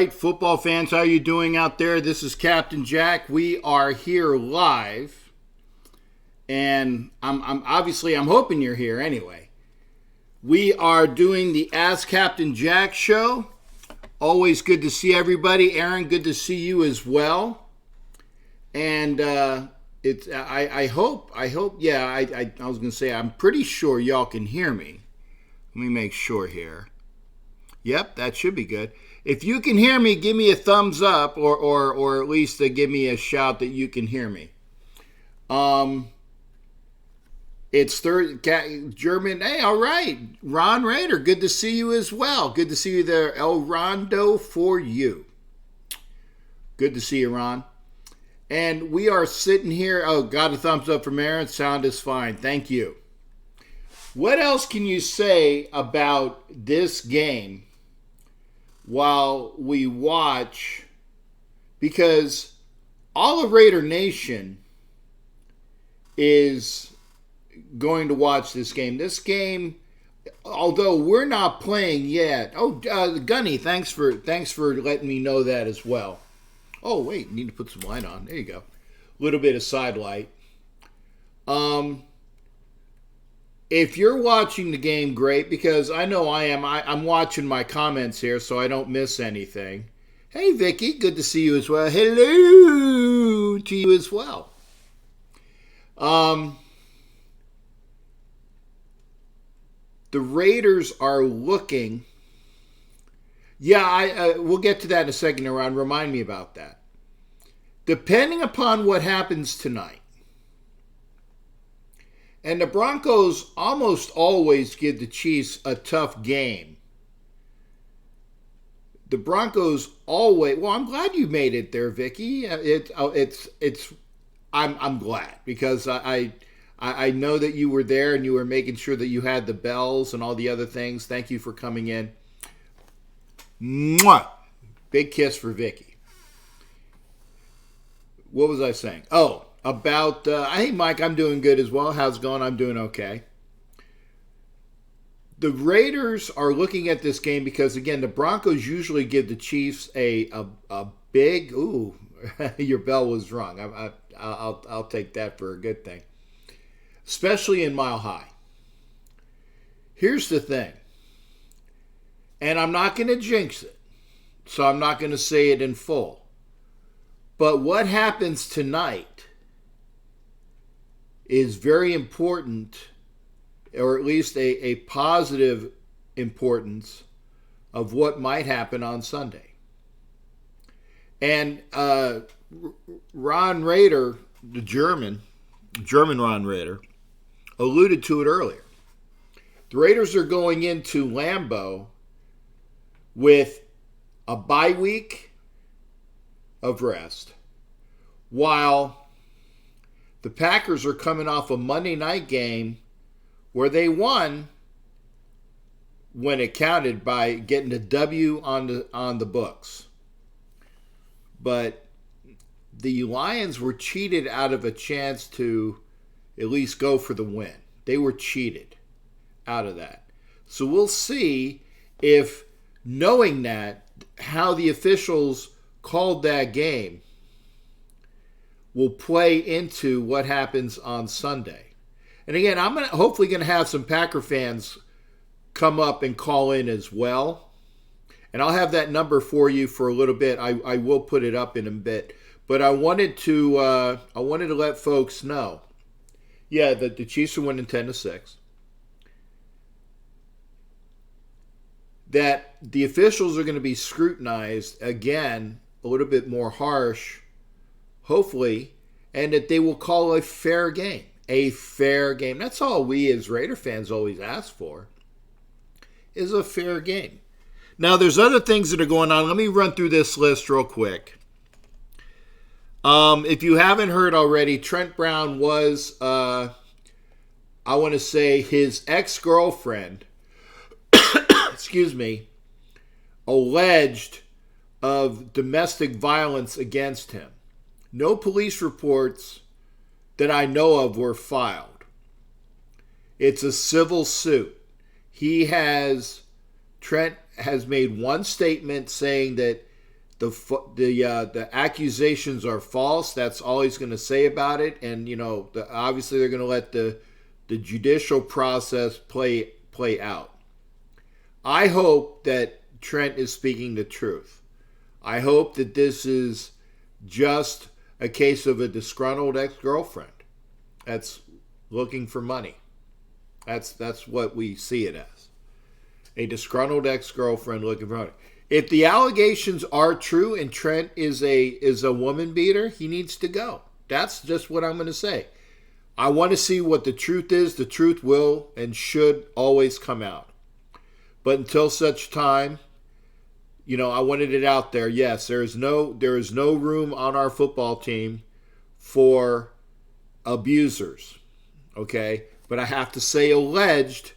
right, football fans, how are you doing out there? This is Captain Jack. We are here live, and I'm hoping you're here anyway. We are doing the Ask Captain Jack show. Always good to see everybody. Aaron, good to see you as well. And I was gonna say I'm pretty sure y'all can hear me. Let me make sure here. Yep, that should be good. If you can hear me, give me a thumbs up, or at least give me a shout that you can hear me. It's German. Hey, all right, Ron Raider. Good to see you as well. Good to see you there, El Rondo for you. Good to see you, Ron. And we are sitting here. Oh, got a thumbs up from Aaron. Sound is fine. Thank you. What else can you say about this game while we watch? Because all of Raider Nation is going to watch this game. This game, although we're not playing yet. Oh, Gunny, thanks for letting me know that as well. Oh, wait, need to put some light on. There you go. A little bit of side light. If you're watching the game, great, because I know I am. I'm watching my comments here, so I don't miss anything. Hey, Vicky, good to see you as well. Hello to you as well. The Raiders are looking. Yeah, we'll get to that in a second, Aaron. Remind me about that. Depending upon what happens tonight, and the Broncos almost always give the Chiefs a tough game. The Broncos always. Well, I'm glad you made it there, Vicky. I'm glad because I know that you were there and you were making sure that you had the bells and all the other things. Thank you for coming in. Mwah! Big kiss for Vicky. What was I saying? Oh, about, hey, Mike, I'm doing good as well. How's it going? I'm doing okay. The Raiders are looking at this game because, again, the Broncos usually give the Chiefs a big, ooh, your bell was rung. I'll take that for a good thing. Especially in Mile High. Here's the thing. And I'm not going to jinx it. So I'm not going to say it in full. But what happens tonight is very important, or at least a positive importance of what might happen on Sunday. And Ron Raider, the German Ron Raider, alluded to it earlier. The Raiders are going into Lambeau with a bye week of rest, while the Packers are coming off a Monday night game where they won when it counted by getting a W on the books. But the Lions were cheated out of a chance to at least go for the win. They were cheated out of that. So we'll see if, knowing that, how the officials called that game will play into what happens on Sunday. And again, I'm hopefully going to have some Packer fans come up and call in as well. And I'll have that number for you for a little bit. I will put it up in a bit. But I wanted to let folks know, yeah, that the Chiefs are winning 10-6. That the officials are going to be scrutinized again a little bit more harsh, hopefully, and that they will call a fair game. A fair game. That's all we as Raider fans always ask for, is a fair game. Now, there's other things that are going on. Let me run through this list real quick. If you haven't heard already, Trent Brown was, I want to say, his ex-girlfriend, excuse me, alleged of domestic violence against him. No police reports that I know of were filed. It's a civil suit. Trent has made one statement saying that the accusations are false. That's all he's going to say about it. And obviously they're going to let the judicial process play out. I hope that Trent is speaking the truth. I hope that this is just a case of a disgruntled ex-girlfriend that's looking for money. That's what we see it as. A disgruntled ex-girlfriend looking for money. If the allegations are true and Trent is a woman beater, he needs to go. That's just what I'm going to say. I want to see what the truth is. The truth will and should always come out. But until such time, I wanted it out there. Yes, there is no room on our football team for abusers. Okay? But I have to say alleged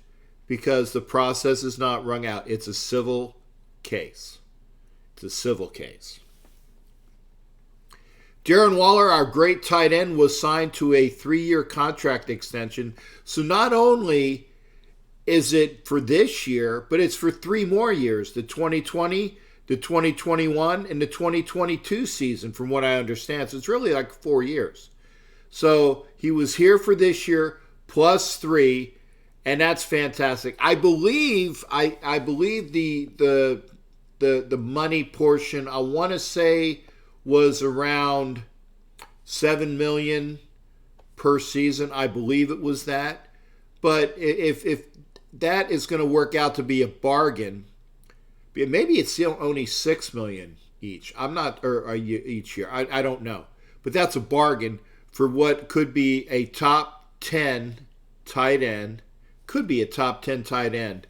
because the process is not wrung out. It's a civil case. It's a civil case. Darren Waller, our great tight end, was signed to a 3-year contract extension. So not only is it for this year, but it's for 3 more years, the 2020, the 2021, and the 2022 season, from what I understand. So it's really like 4 years. So he was here for this year plus 3, and that's fantastic. I believe the money portion, I want to say, was around $7 million per season. I believe it was that. But if that is going to work out to be a bargain, maybe it's still only $6 million each. Each year. I don't know. But that's a bargain for what could be a top 10 tight end. Could be a top 10 tight end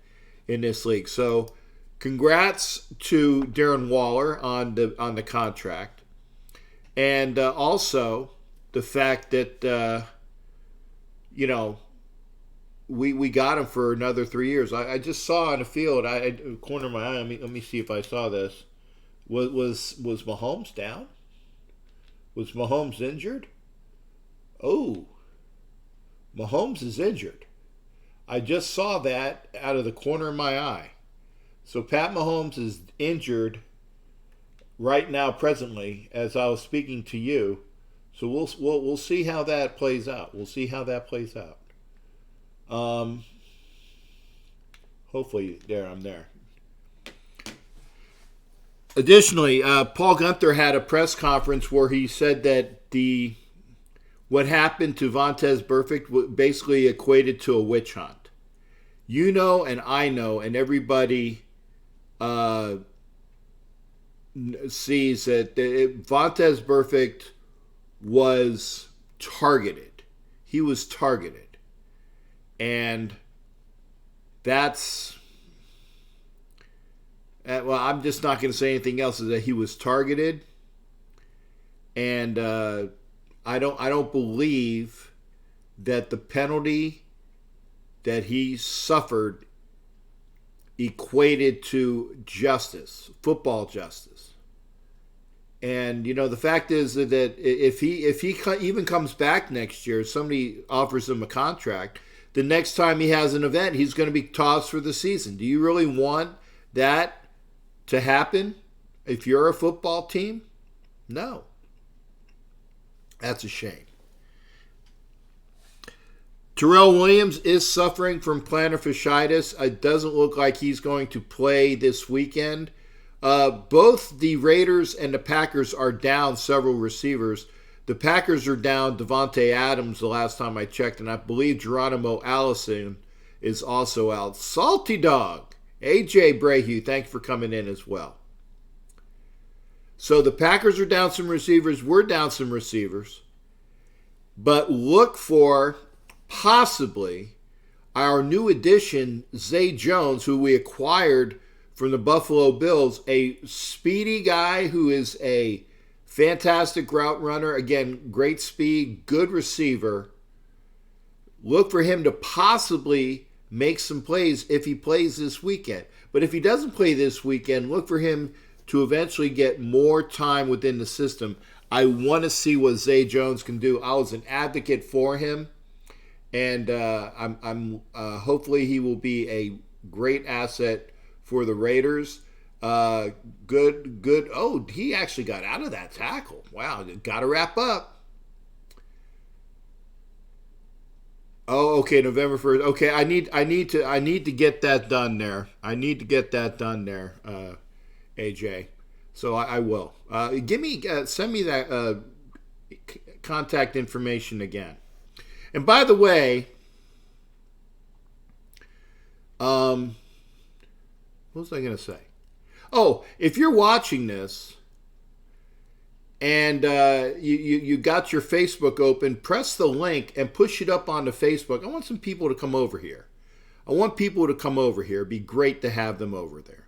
in this league. So congrats to Darren Waller on the contract. And also the fact that, we got him for another 3 years. I just saw on the field, I corner of my eye, let me see if I saw this. Was Mahomes down? Was Mahomes injured? Oh, Mahomes is injured. I just saw that out of the corner of my eye. So Pat Mahomes is injured right now, presently, as I was speaking to you. So we'll see how that plays out. We'll see how that plays out. Hopefully, I'm there. Additionally, Paul Guenther had a press conference where he said that what happened to Vontaze Burfict basically equated to a witch hunt. You know, and I know, and everybody sees that Vontaze Burfict was targeted. He was targeted. And that's... well, I'm just not going to say anything else, is that he was targeted. And I don't believe that the penalty that he suffered equated to justice, football justice. And the fact is that if he even comes back next year, somebody offers him a contract, the next time he has an event, he's going to be tossed for the season. Do you really want that to happen if you're a football team? No. That's a shame. Terrell Williams is suffering from plantar fasciitis. It doesn't look like he's going to play this weekend. Both the Raiders and the Packers are down several receivers. The Packers are down Devontae Adams the last time I checked, and I believe Geronimo Allison is also out. Salty Dog, AJ Brahue, thanks for coming in as well. So the Packers are down some receivers. We're down some receivers. But look for possibly our new addition, Zay Jones, who we acquired from the Buffalo Bills, a speedy guy who is a fantastic route runner. Again, great speed, good receiver. Look for him to possibly make some plays if he plays this weekend. But if he doesn't play this weekend, look for him to eventually get more time within the system. I want to see what Zay Jones can do. I was an advocate for him, and I'm hopefully he will be a great asset for the Raiders. Good. Oh, he actually got out of that tackle. Wow, got to wrap up. Oh, okay, November 1st. Okay, I need to get that done there. I need to get that done there, AJ. So I will. Send me that contact information again. And by the way, what was I going to say? Oh, if you're watching this and you got your Facebook open, press the link and push it up onto Facebook. I want some people to come over here. It'd be great to have them over there.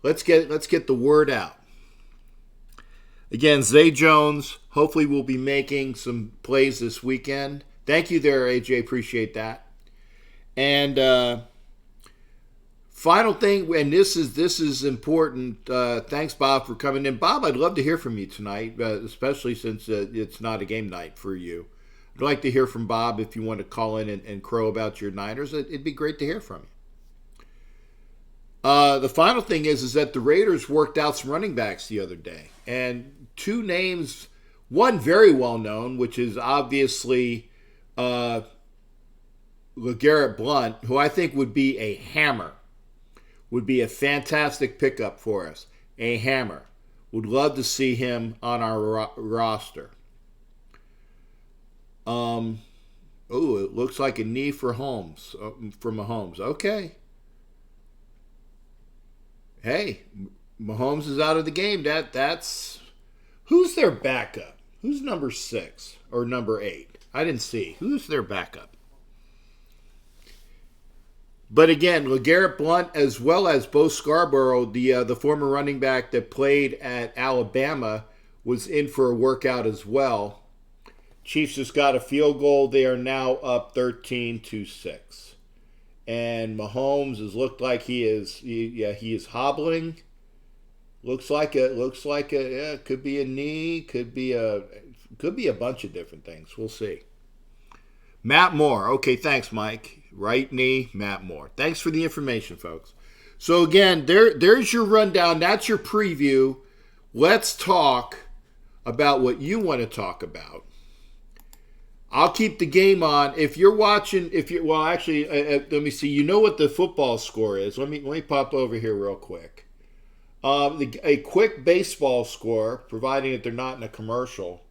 Let's get the word out. Again, Zay Jones, hopefully we'll be making some plays this weekend. Thank you there, AJ. Appreciate that. And final thing, and this is important. Thanks, Bob, for coming in. Bob, I'd love to hear from you tonight, especially since it's not a game night for you. I'd like to hear from Bob if you want to call in and crow about your Niners. It'd be great to hear from you. The final thing is that the Raiders worked out some running backs the other day. And two names, one very well known, which is obviously LeGarrette Blount, who I think would be a hammer. Would be a fantastic pickup for us. A hammer. Would love to see him on our roster. Oh, it looks like a knee for Mahomes. Okay. Hey, Mahomes is out of the game. That's who's their backup? Who's number 6 or number 8? I didn't see. Who's their backup? But again, LeGarrette Blount as well as Bo Scarborough, the former running back that played at Alabama, was in for a workout as well. Chiefs just got a field goal. They are now up 13-6. And Mahomes has looked like he is hobbling. Looks like could be a knee, could be a bunch of different things. We'll see. Matt Moore. Okay, thanks, Mike. Right knee, Matt Moore. Thanks for the information, folks. So again, there's your rundown. That's your preview. Let's talk about what you want to talk about. I'll keep the game on. If you're watching, let me see. You know what the football score is. Let me pop over here real quick. A quick baseball score, providing that they're not in a commercial.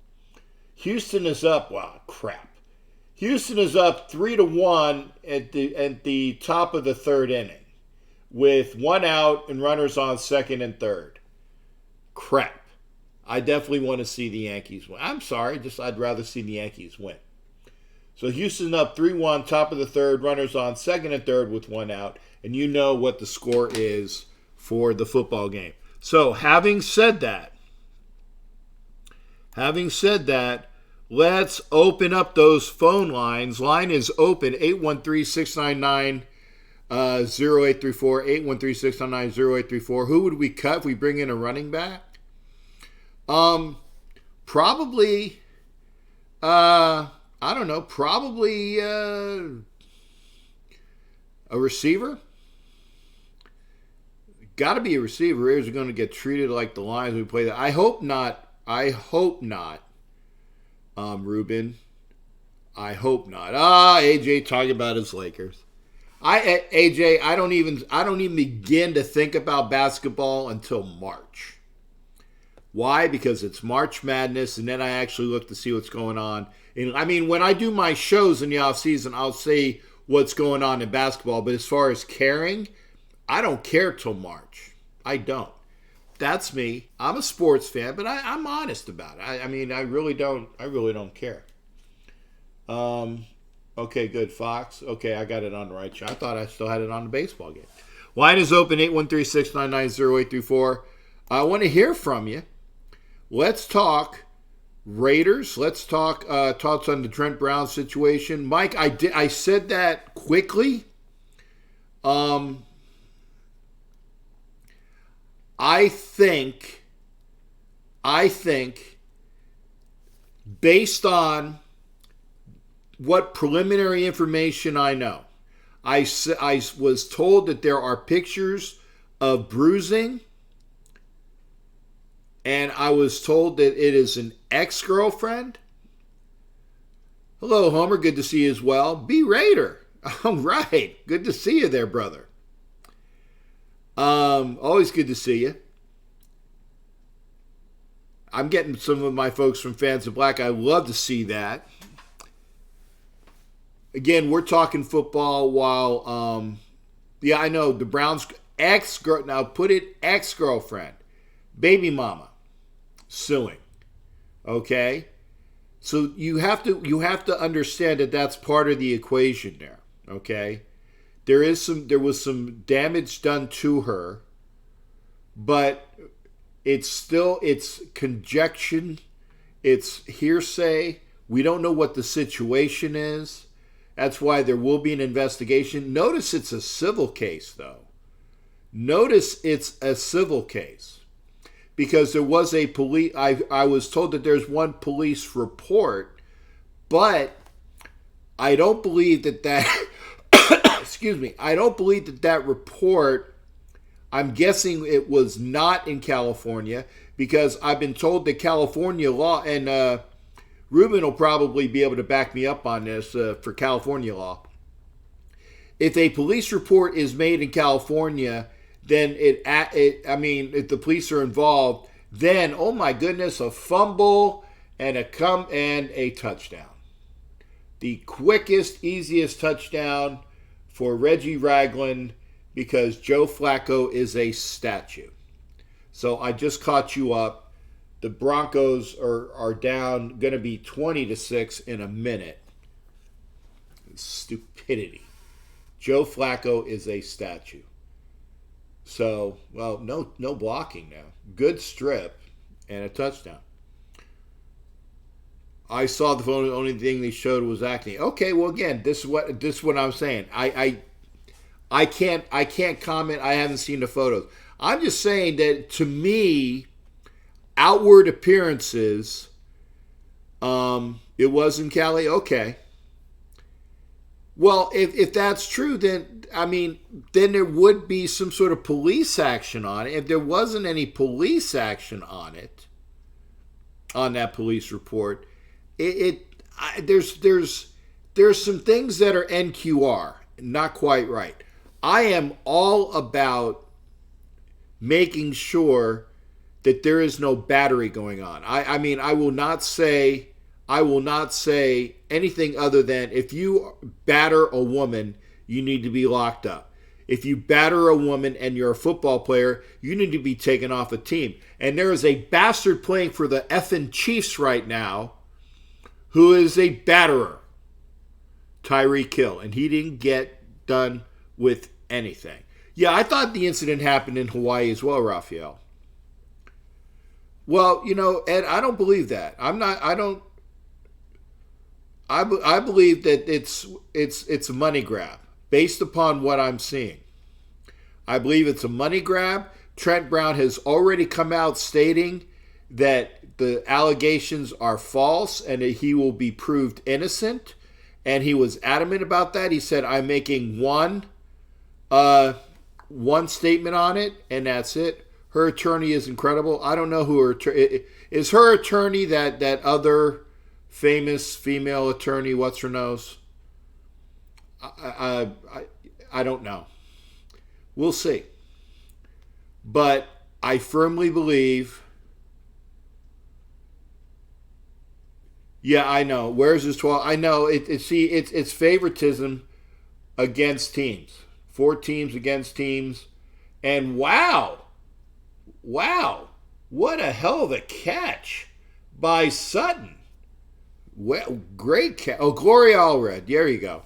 Houston is up. Wow, crap. Houston is up 3-1 at the top of the third inning, with one out and runners on second and third. Crap. I definitely want to see the Yankees win. I'm sorry, I'd rather see the Yankees win. So Houston up 3-1, top of the third, runners on second and third with one out, and you know what the score is for the football game. So having said that, let's open up those phone lines. Line is open, 813-699-0834, 813-699-0834. Who would we cut if we bring in a running back? Probably, I don't know, probably a receiver. Got to be a receiver. Raiders are going to get treated like the Lions when we play that. I hope not. Ruben. I hope not. AJ talking about his Lakers. AJ, I don't even begin to think about basketball until March. Why? Because it's March Madness, and then I actually look to see what's going on. And I mean, when I do my shows in the off season, I'll see what's going on in basketball. But as far as caring, I don't care till March. I don't. That's me. I'm a sports fan, but I'm honest about it. I mean, I really don't care. Okay, good. Fox. Okay, I got it on the right channel. I thought I still had it on the baseball game. Line is open, 813-699-0834. I want to hear from you. Let's talk Raiders. Let's talk thoughts on the Trent Brown situation. Mike, I said that quickly. I think based on what preliminary information I know, I was told that there are pictures of bruising and I was told that it is an ex-girlfriend. Hello, Homer. Good to see you as well. B. Raider. All right. Good to see you there, brother. Always good to see you. I'm getting some of my folks from Fans of Black. I love to see that. Again, we're talking football while, yeah, I know the Browns now put it ex-girlfriend, baby mama, suing. Okay, so you have to understand that that's part of the equation there. Okay, there was some damage done to her, but it's conjecture, it's hearsay. We don't know what the situation is. That's why there will be an investigation. Notice it's a civil case, though. Notice it's a civil case. Because there was a police... I was told that there's one police report, but I don't believe that excuse me. I don't believe that report... I'm guessing it was not in California, because I've been told that California law... And Ruben will probably be able to back me up on this for California law. If a police report is made in California, then if the police are involved, then, oh my goodness, a fumble and a touchdown. The quickest, easiest touchdown for Reggie Ragland, because Joe Flacco is a statue. So I just caught you up. The Broncos are down, going to be 20-6 in a minute. Stupidity. Joe Flacco is a statue. So, well, no blocking now. Good strip and a touchdown. I saw the only thing they showed was acting. Okay, well, again, this is what I'm saying. I can't comment. I haven't seen the photos. I'm just saying that, to me, outward appearances, it was in Cali. Okay. Well, if that's true, then there would be some sort of police action on it. If there wasn't any police action on it, on that police report, there's some things that are NQR, not quite right. I am all about making sure that there is no battery going on. I will not say anything other than, if you batter a woman, you need to be locked up. If you batter a woman and you're a football player, you need to be taken off a team. And there is a bastard playing for the effing Chiefs right now who is a batterer, Tyreek Hill, and he didn't get done with anything. Yeah, I thought the incident happened in Hawaii as well, Raphael. Well, Ed, I don't believe that. I believe that it's a money grab based upon what I'm seeing. I believe it's a money grab. Trent Brown has already come out stating that the allegations are false and that he will be proved innocent. And he was adamant about that. He said, I'm making one statement on it, and that's it. Her attorney is incredible. I don't know who her is. Her attorney that other famous female attorney, what's her nose? I don't know. We'll see. But I firmly believe. Yeah, I know. Where's his 12? I know. It's favoritism against teams. 4 teams against teams, and wow, what a hell of a catch by Sutton. Well, great catch. Oh, Gloria Allred. There you go.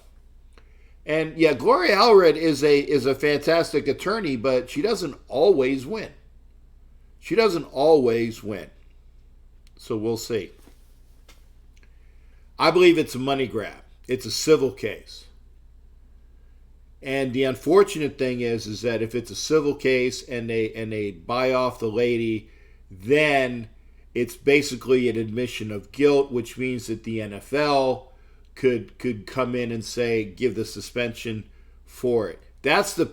And yeah, Gloria Allred is a fantastic attorney, but she doesn't always win. So we'll see. I believe it's a money grab. It's a civil case. And the unfortunate thing is that if it's a civil case and they buy off the lady, then it's basically an admission of guilt, which means that the NFL could come in and say, give the suspension for it. That's the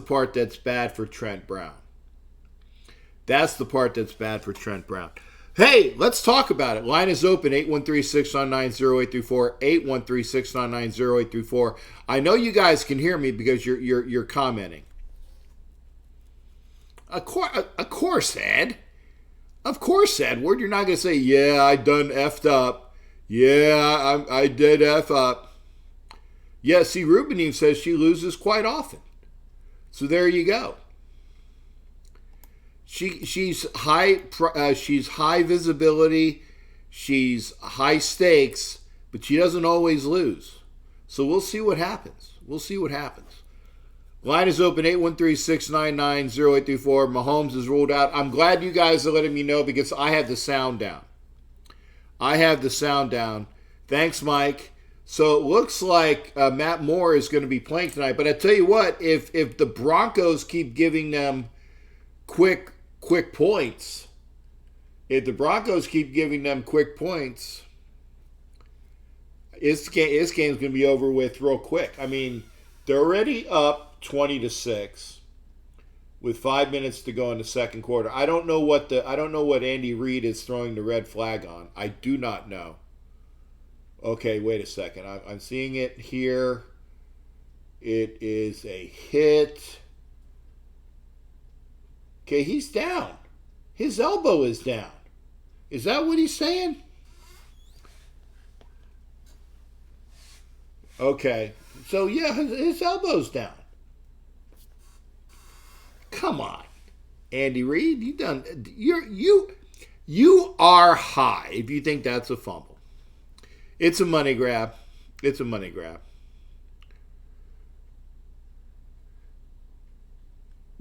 part that's bad for Trent Brown. That's the part that's bad for Trent Brown. Hey, let's talk about it. Line is open, 813-699-0834, 813-699-0834. I know you guys can hear me because you're commenting. Of course, Ed. Of course, Edward. You're not going to say, yeah, I done effed up. Yeah, I did F up. Yeah, see, Rubenine says she loses quite often. So there you go. She's high visibility, she's high stakes, but she doesn't always lose. So we'll see what happens. Line is open, 813-699-0834. Mahomes is ruled out. I'm glad you guys are letting me know because I have the sound down. Thanks, Mike. So it looks like Matt Moore is going to be playing tonight. But I tell you what, if the Broncos keep giving them quick points, this game's going to be over with real quick. I mean, they're already up 20-6 with 5 minutes to go in the second quarter. I don't know what Andy Reid is throwing the red flag on. I do not know. Okay, wait a second. I'm seeing it here. It is a hit. Okay, he's down. His elbow is down. Is that what he's saying? Okay. So yeah, his elbow's down. Come on. Andy Reid, you are high if you think that's a fumble. It's a money grab.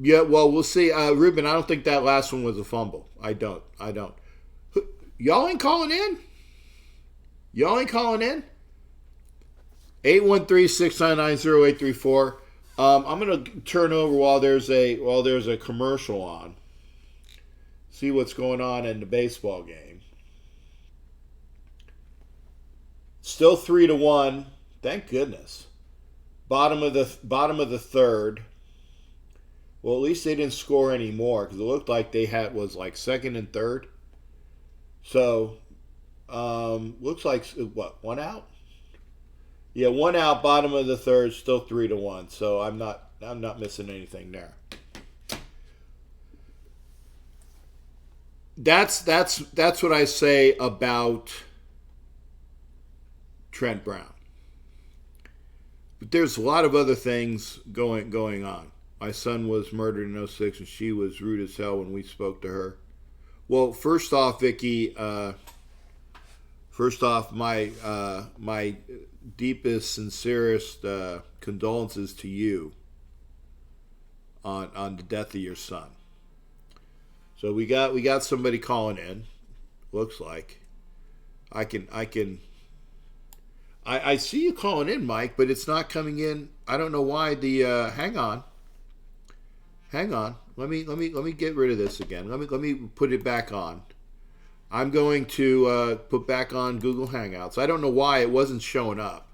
Yeah, well, we'll see. Ruben, I don't think that last one was a fumble. I don't. Y'all ain't calling in? 813-699-0834. I'm going to turn over while there's a commercial on. See what's going on in the baseball game. Still 3-1. Thank goodness. Bottom of the third. Well, at least they didn't score any more because it looked like they was like second and third. So, looks like what, one out? Yeah, one out. Bottom of the third, still 3-1. So I'm not missing anything there. That's what I say about Trent Brown. But there's a lot of other things going on. My son was murdered in 06 and she was rude as hell when we spoke to her. Well, first off, Vicky, my deepest, sincerest condolences to you on the death of your son. So we got somebody calling in. Looks like I see you calling in, Mike, but it's not coming in. I don't know why. Hang on. Let me get rid of this again. Let me put it back on. I'm going to put back on Google Hangouts. I don't know why it wasn't showing up.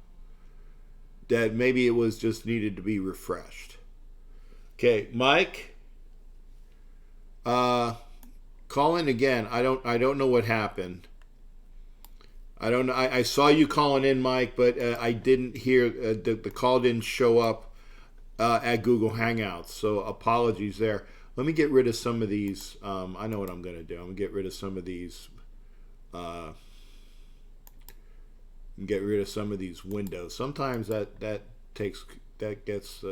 That maybe it was just needed to be refreshed. Okay, Mike. Call in again. I don't know what happened. I don't know. I saw you calling in, Mike, but I didn't hear the call didn't show up at Google Hangouts. So apologies there. Let me get rid of some of these. I know what I'm going to do. I'm going to get rid of some of these. Windows. Sometimes that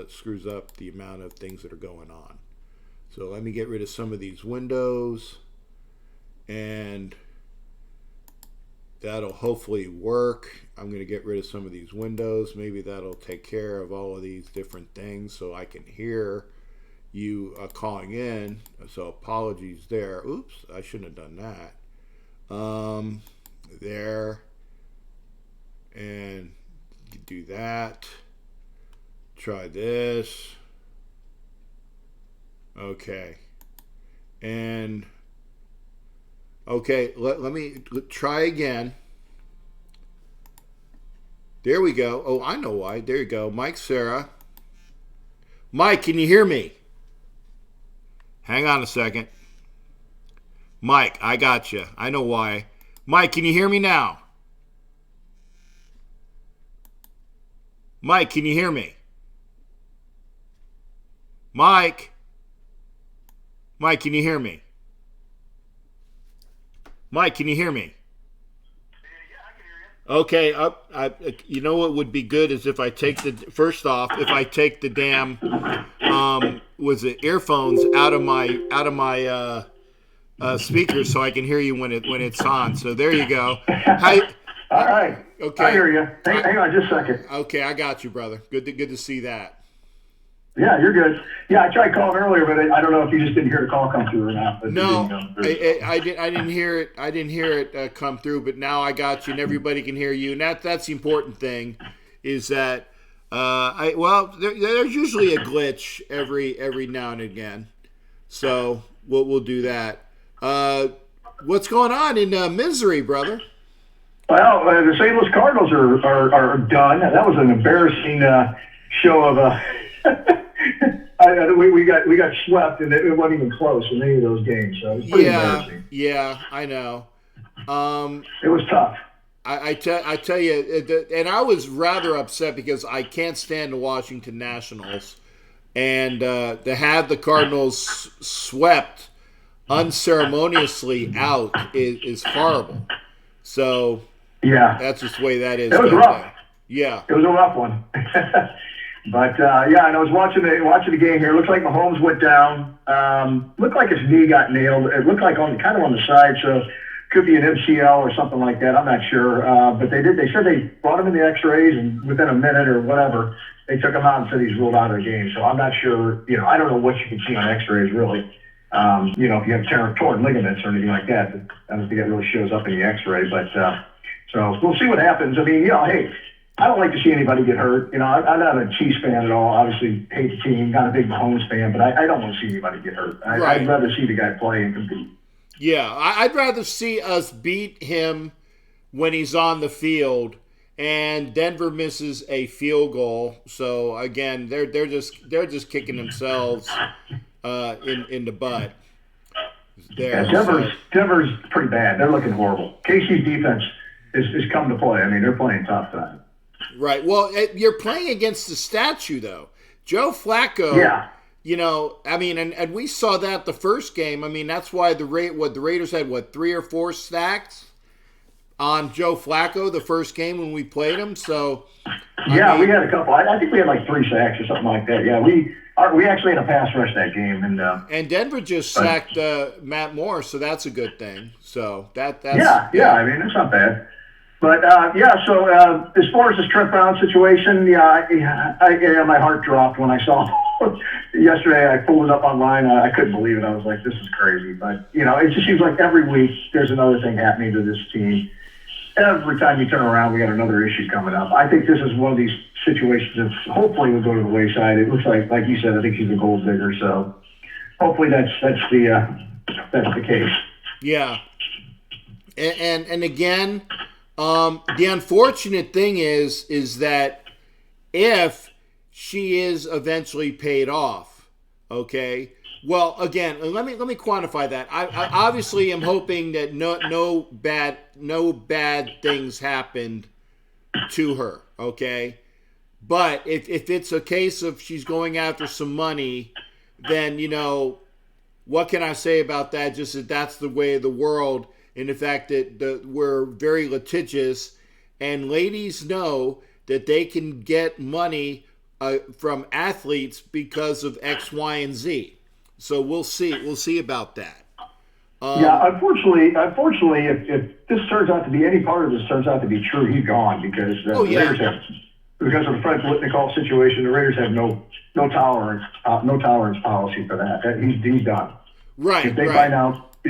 screws up the amount of things that are going on. So let me get rid of some of these windows, and that'll hopefully work. I'm going to get rid of some of these windows. Maybe that'll take care of all of these different things so I can hear you calling in. So apologies there. Oops, I shouldn't have done that. There. And do that. Try this. Okay. And okay, let me try again. There we go. Oh, I know why. There you go. Mike, Sarah. Mike, can you hear me? Hang on a second. Mike, I got you. I know why. Mike, can you hear me now? Mike, can you hear me? Mike? Mike, can you hear me? Mike, can you hear me? Okay, you know what would be good is if I take the damn earphones out of my speakers so I can hear you when it's on. So there you go. Hi. All right. Okay. I hear you. Hang on just a second. Okay, I got you, brother. Good to see that. Yeah, you're good. Yeah, I tried calling earlier, but I don't know if you just didn't hear the call come through or not. But no, I didn't hear it. I didn't hear it come through, but now I got you, and everybody can hear you. And that's the important thing, is that there's usually a glitch every now and again, so we'll do that. What's going on in Missouri, brother? Well, the St. Louis Cardinals are done. That was an embarrassing show of we got swept, and it wasn't even close in any of those games. So it was pretty embarrassing. Yeah, I know. It was tough. I tell you, and I was rather upset because I can't stand the Washington Nationals, and to have the Cardinals swept unceremoniously out is horrible. So yeah, that's just the way that is. It was rough. Yeah, it was a rough one. But yeah, and I was watching the game here. It looked like Mahomes went down. Looked like his knee got nailed. It looked like kind of on the side, so could be an MCL or something like that. I'm not sure. But they said they brought him in the X-rays, and within a minute or whatever, they took him out and said he's ruled out of the game. So I'm not sure. I don't know what you can see on X-rays really. If you have torn ligaments or anything like that, I don't think that really shows up in the X-ray. But so we'll see what happens. I mean, hey. I don't like to see anybody get hurt. I'm not a Chiefs fan at all. Obviously, hate the team. Not a big Mahomes fan, but I don't want to see anybody get hurt. I'd rather see the guy play and compete. Yeah, I'd rather see us beat him when he's on the field, and Denver misses a field goal. So again, they're just kicking themselves in the butt. Denver's pretty bad. They're looking horrible. KC's defense is come to play. I mean, they're playing tough tonight. Right. Well, you're playing against the statue, though. Joe Flacco. Yeah. I mean, and we saw that the first game. I mean, that's why the Raiders had 3 or 4 sacks on Joe Flacco the first game when we played him. So we had a couple. I think we had like 3 sacks or something like that. Yeah, we actually had a pass rush that game, and Denver just sacked Matt Moore, so that's a good thing. So that's yeah. I mean, it's not bad. But, so as far as this Trent Brown situation, my heart dropped when I saw yesterday. I pulled it up online. I couldn't believe it. I was like, this is crazy. But, it just seems like every week there's another thing happening to this team. Every time you turn around, we got another issue coming up. I think this is one of these situations that hopefully will go to the wayside. It looks like you said, I think he's a gold digger. So hopefully that's the case. Yeah. And again, the unfortunate thing is that if she is eventually paid off, okay. Well, again, let me quantify that. I obviously am hoping that no bad things happened to her, okay. But if it's a case of she's going after some money, then what can I say about that? Just that that's the way of the world. In the fact that we're very litigious, and ladies know that they can get money from athletes because of X, Y, and Z. So we'll see. We'll see about that. Unfortunately, if this turns out to be any part of this turns out to be true, he's gone because the Raiders have, because of the Fred Blitnikoff situation, the Raiders have no tolerance policy for that. He's done. Right. If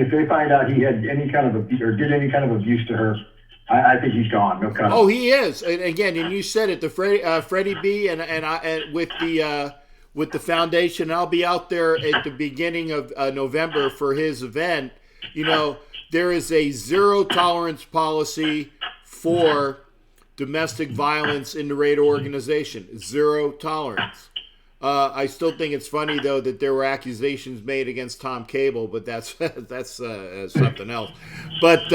they find out he had any kind of abuse or did any kind of abuse to her, I think he's gone. No cut. Oh, he is. And again, and you said it, the Freddie B. and with the foundation. I'll be out there at the beginning of November for his event. There is a zero tolerance policy for domestic violence in the Raider organization. Zero tolerance. I still think it's funny though that there were accusations made against Tom Cable, but that's something else. But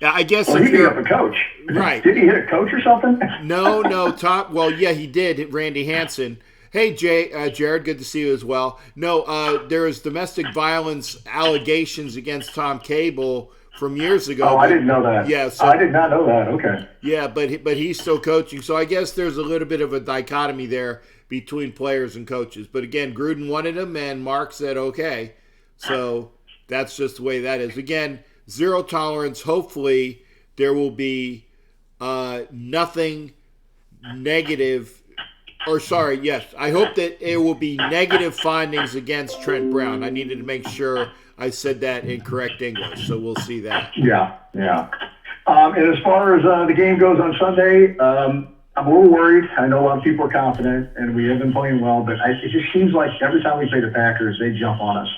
I guess well, if he beat you're up a coach, right, did he hit a coach or something? no, Tom. Well, yeah, he did. Randy Hansen. Hey, Jared, good to see you as well. No, there is domestic violence allegations against Tom Cable from years ago. Oh, I didn't know that. Yeah, so, I did not know that. Okay. Yeah, but he's still coaching. So I guess there's a little bit of a dichotomy there between players and coaches. But again, Gruden wanted him, and Mark said okay. So that's just the way that is. Again, zero tolerance. Hopefully, there will be nothing negative. Or sorry, yes. I hope that there will be negative findings against Trent Brown. I needed to make sure I said that in correct English, so we'll see that. Yeah. And as far as the game goes on Sunday, I'm a little worried. I know a lot of people are confident, and we have been playing well, but it just seems like every time we play the Packers, they jump on us,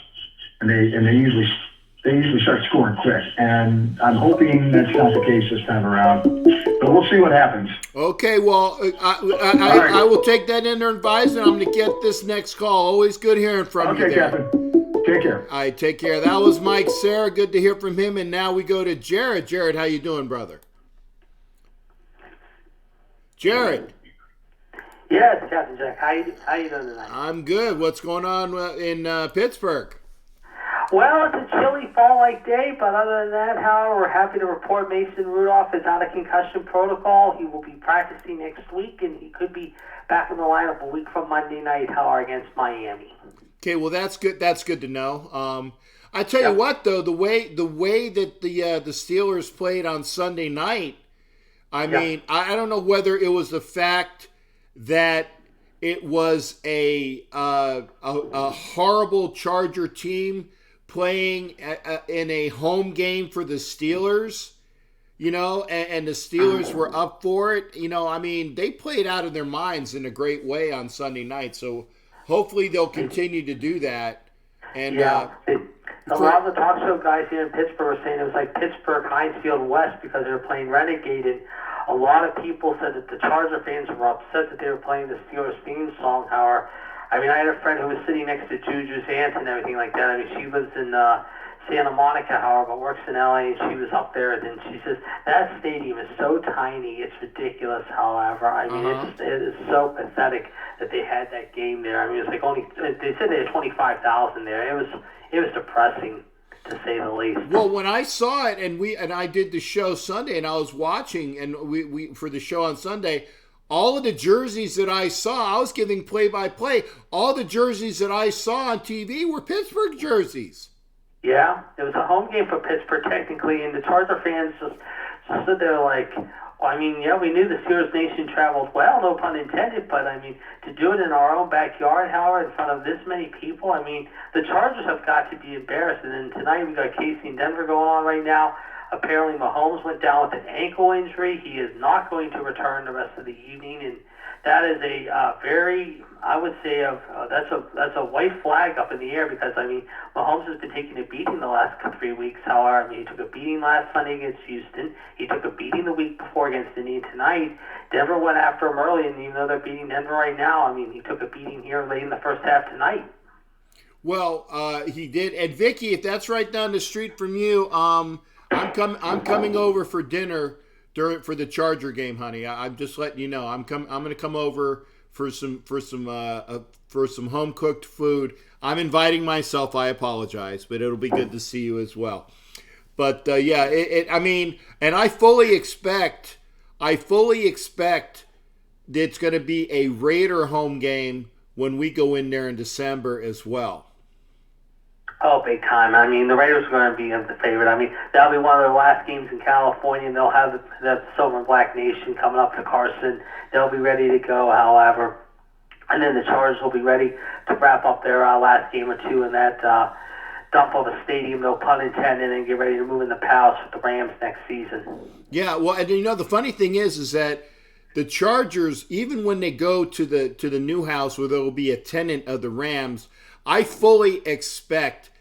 and they usually start scoring quick. And I'm hoping that's not the case this time around, but we'll see what happens. Okay, well, I will take that under advisement. I'm going to get this next call. Always good hearing from you. Okay, Captain. Take care. All right, take care. That was Mike Sarah. Good to hear from him. And now we go to Jared. Jared, how you doing, brother? Jared. Yes, Captain Jack. How you doing tonight? I'm good. What's going on in Pittsburgh? Well, it's a chilly fall-like day, but other than that, however, we're happy to report Mason Rudolph is out of concussion protocol. He will be practicing next week, and he could be back in the lineup a week from Monday night, however, against Miami. Okay, well that's good. That's good to know. I tell you what, though, the way that the Steelers played on Sunday night, I mean, I don't know whether it was the fact that it was a horrible Charger team playing in a home game for the Steelers, and the Steelers were up for it. I mean, they played out of their minds in a great way on Sunday night. So hopefully they'll continue to do that. And a lot of the talk show guys here in Pittsburgh were saying it was like Pittsburgh Heinz Field West because they were playing Renegade, and a lot of people said that the Charger fans were upset that they were playing the Steelers theme song. However, I mean, I had a friend who was sitting next to Juju's aunt and everything like that. I mean, she lives in Santa Monica, however, but works in LA, and she was up there, and she says, that stadium is so tiny, it's ridiculous, however. I mean, it is so pathetic that they had that game there. I mean, it was like they said they had 25,000 there. It was depressing, to say the least. Well, when I saw it, and I did the show Sunday, and I was watching, and we for the show on Sunday, all of the jerseys that I saw, I was giving play-by-play, all the jerseys that I saw on TV were Pittsburgh jerseys. Yeah, it was a home game for Pittsburgh technically, and the Charger fans just stood there like, well, I mean, yeah, we knew the Steelers Nation traveled well, no pun intended, but I mean, to do it in our own backyard, however, in front of this many people, I mean, the Chargers have got to be embarrassed. And then tonight we got Casey in Denver going on right now. Apparently Mahomes went down with an ankle injury. He is not going to return the rest of the evening, and that is a very, I would say, that's a white flag up in the air because, I mean, Mahomes has been taking a beating the last 3 weeks. However, I mean, he took a beating last Sunday against Houston. He took a beating the week before against Indy. Tonight, Denver went after him early, and even though they're beating Denver right now, I mean, he took a beating here late in the first half tonight. Well, he did. And Vicky, if that's right down the street from you, I'm coming over for dinner for the Charger game, honey. I'm just letting you know. I'm going to come over for some home cooked food. I'm inviting myself. I apologize, but it'll be good to see you as well. But I mean, and I fully expect that it's going to be a Raider home game when we go in there in December as well. Oh, big time. I mean, the Raiders are going to be the favorite. I mean, that'll be one of their last games in California, and they'll have the Silver and Black Nation coming up to Carson. They'll be ready to go, however. And then the Chargers will be ready to wrap up their last game or two in that dump of a stadium, no pun intended, and get ready to move in the Palace with the Rams next season. Yeah, well, and the funny thing is that the Chargers, even when they go to the new house where there will be a tenant of the Rams, I fully expect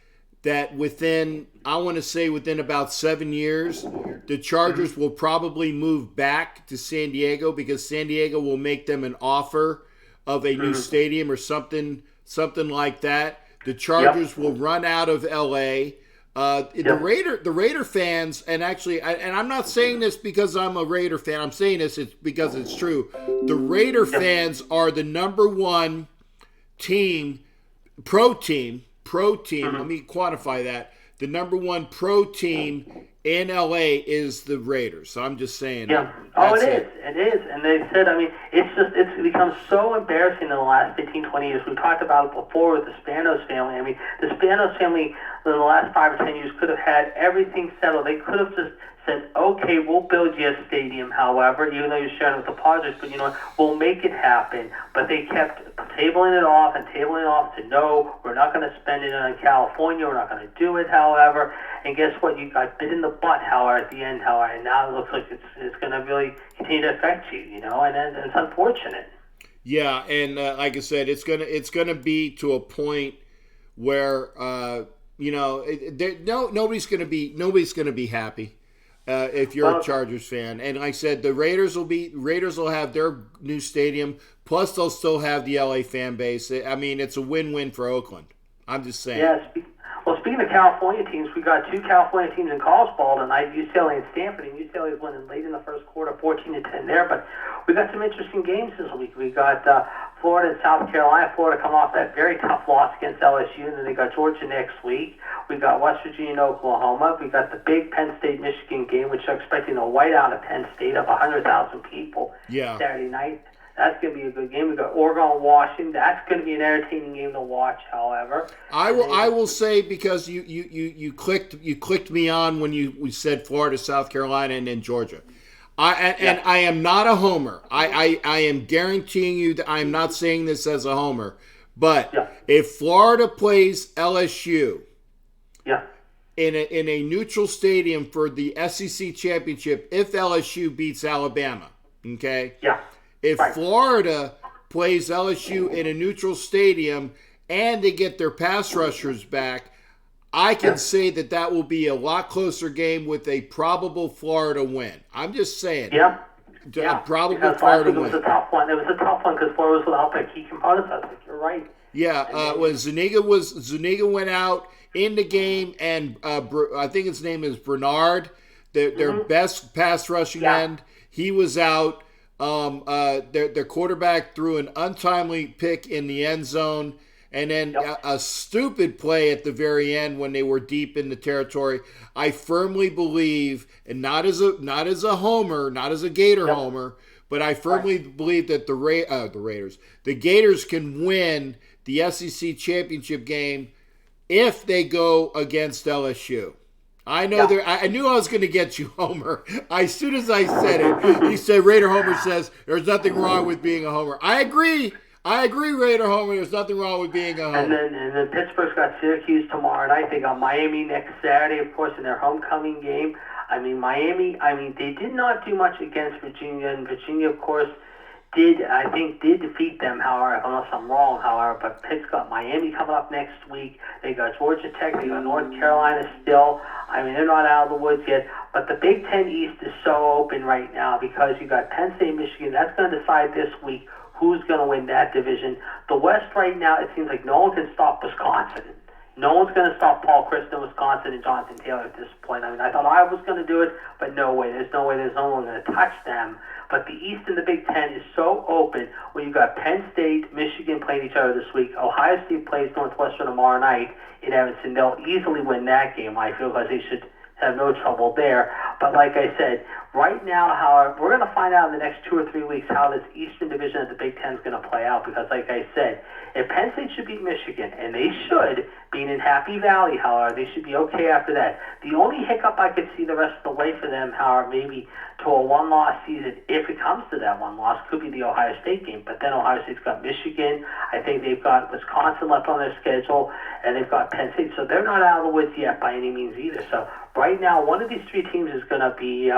that within about 7 years, the Chargers will probably move back to San Diego because San Diego will make them an offer of a new stadium or something like that. The Chargers will run out of L.A. The Raider fans, and actually, and I'm not saying this because I'm a Raider fan. I'm saying this because it's true. The Raider fans are the number one team, pro team. Let me quantify that. The number one pro team in LA is the Raiders. So I'm just saying. Yeah. Oh, it is. It is. And they said, I mean, it's become so embarrassing in the last 15, 20 years. We talked about it before with the Spanos family. I mean, the Spanos family in the last 5 or 10 years could have had everything settled. They could have just said, okay, we'll build you a stadium, however, even though you're sharing with the Padres, but, you know, we'll make it happen. But they kept tabling it off and tabling it off to no, we're not going to spend it on California, we're not going to do it, however. And guess what? You got bit in the butt, however, at the end, however, and now it looks like it's going to really continue to affect you, you know, and it's unfortunate. Yeah, and like I said, it's gonna be to a point where you know, nobody's gonna be happy. If you're a Chargers fan, and like I said, the Raiders will have their new stadium, plus they'll still have the LA fan base. I mean, it's a win-win for Oakland. I'm just saying. Yeah. Well, speaking of California teams, we got 2 California teams in college ball tonight, UCLA and Stanford, and UCLA is winning late in the first quarter, 14-10 there. But we got some interesting games this week. We got Florida and South Carolina. Florida come off that very tough loss against LSU, and then they got Georgia next week. We got West Virginia and Oklahoma. We got the big Penn State-Michigan game, which are expecting a whiteout at Penn State of 100,000 people Saturday night. That's going to be a good game. We got Oregon, Washington. That's going to be an entertaining game to watch. However, I will say, because you clicked me on when we said Florida, South Carolina, and then Georgia. And I am not a homer. I am guaranteeing you that I'm not saying this as a homer. But if Florida plays LSU, in a neutral stadium for the SEC championship, if LSU beats Alabama, okay? Yeah. If Florida plays LSU in a neutral stadium and they get their pass rushers back, I can say that will be a lot closer game with a probable Florida win. I'm just saying. Yeah. Probable because Florida win. It was a tough one. It was a tough one because Florida was without their key components. I think you're right. Yeah. When Zuniga went out in the game, and I think his name is Bernard, their best pass rushing end, he was out. Their quarterback threw an untimely pick in the end zone, and then a stupid play at the very end when they were deep in the territory. I firmly believe, and not as a homer, not as a Gator homer, but I firmly believe that the Gators can win the SEC championship game if they go against LSU. I know I knew I was going to get you, Homer. As soon as I said it, you said Raider Homer says there's nothing wrong with being a homer. I agree, Raider Homer. There's nothing wrong with being a homer. And then Pittsburgh's got Syracuse tomorrow night. They got Miami next Saturday, of course, in their homecoming game. I mean, Miami. I mean, they did not do much against Virginia, and Virginia, of course, did defeat them, however, unless I'm wrong, however, but Pitt's got Miami coming up next week. They got Georgia Tech, they got North Carolina still. I mean, they're not out of the woods yet, but the Big Ten East is so open right now because you got Penn State, Michigan. That's going to decide this week who's going to win that division. The West right now, it seems like no one can stop Wisconsin. No one's going to stop Paul Christ in Wisconsin and Jonathan Taylor at this point. I mean, I thought I was going to do it, but no way. There's no one going to touch them. But the East and the Big Ten is so open when you've got Penn State, Michigan playing each other this week. Ohio State plays Northwestern tomorrow night in Evanston. They'll easily win that game, I feel, because they should have no trouble there. But like I said, right now, however, we're going to find out in the next 2 or 3 weeks how this Eastern Division of the Big Ten is going to play out. Because like I said, if Penn State should beat Michigan, and they should, being in Happy Valley, however, they should be okay after that. The only hiccup I could see the rest of the way for them, however, maybe to a one-loss season, if it comes to that one loss, could be the Ohio State game. But then Ohio State's got Michigan. I think they've got Wisconsin left on their schedule, and they've got Penn State. So they're not out of the woods yet by any means either. So right now, one of these 3 teams is going to be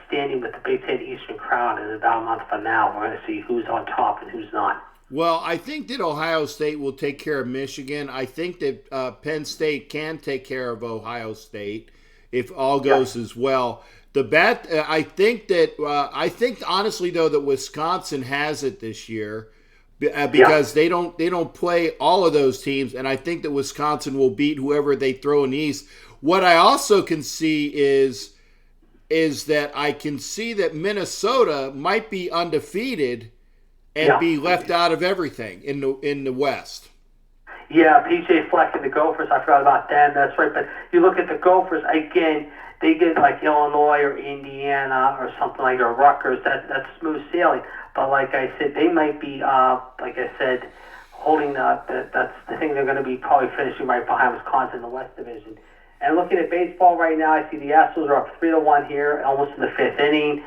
standing with the Big Ten Eastern crown in about a month from now. We're going to see who's on top and who's not. Well, I think that Ohio State will take care of Michigan. I think that Penn State can take care of Ohio State if all goes as well. I think honestly though that Wisconsin has it this year, because they don't play all of those teams, and I think that Wisconsin will beat whoever they throw in the East. What I also can see is that I can see that Minnesota might be undefeated and be left out of everything in the West. Yeah, PJ Fleck and the Gophers, I forgot about them. That's right. But you look at the Gophers, again, they get like Illinois or Indiana or something like or Rutgers. That's smooth sailing. But like I said, they might be, like I said, holding that's the thing. They're going to be probably finishing right behind Wisconsin in the West Division. And looking at baseball right now, I see the Astros are up 3-1 here, almost in the fifth inning.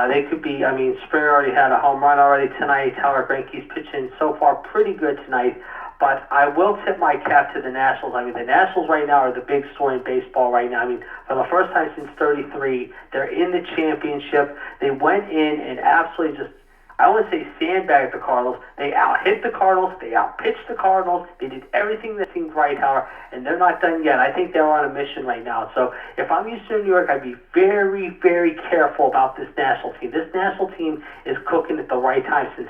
They could be. I mean, Springer already had a home run already tonight. Tyler Greinke's pitching so far pretty good tonight. But I will tip my cap to the Nationals. I mean, the Nationals right now are the big story in baseball right now. I mean, for the first time since '33, they're in the championship. They went in and absolutely just, I wouldn't say sandbagged the Cardinals. They out-hit the Cardinals. They out-pitched the Cardinals. They did everything that seemed right, Howard, and they're not done yet. I think they're on a mission right now. So if I'm Eastern New York, I'd be very, very careful about this national team. This national team is cooking at the right time since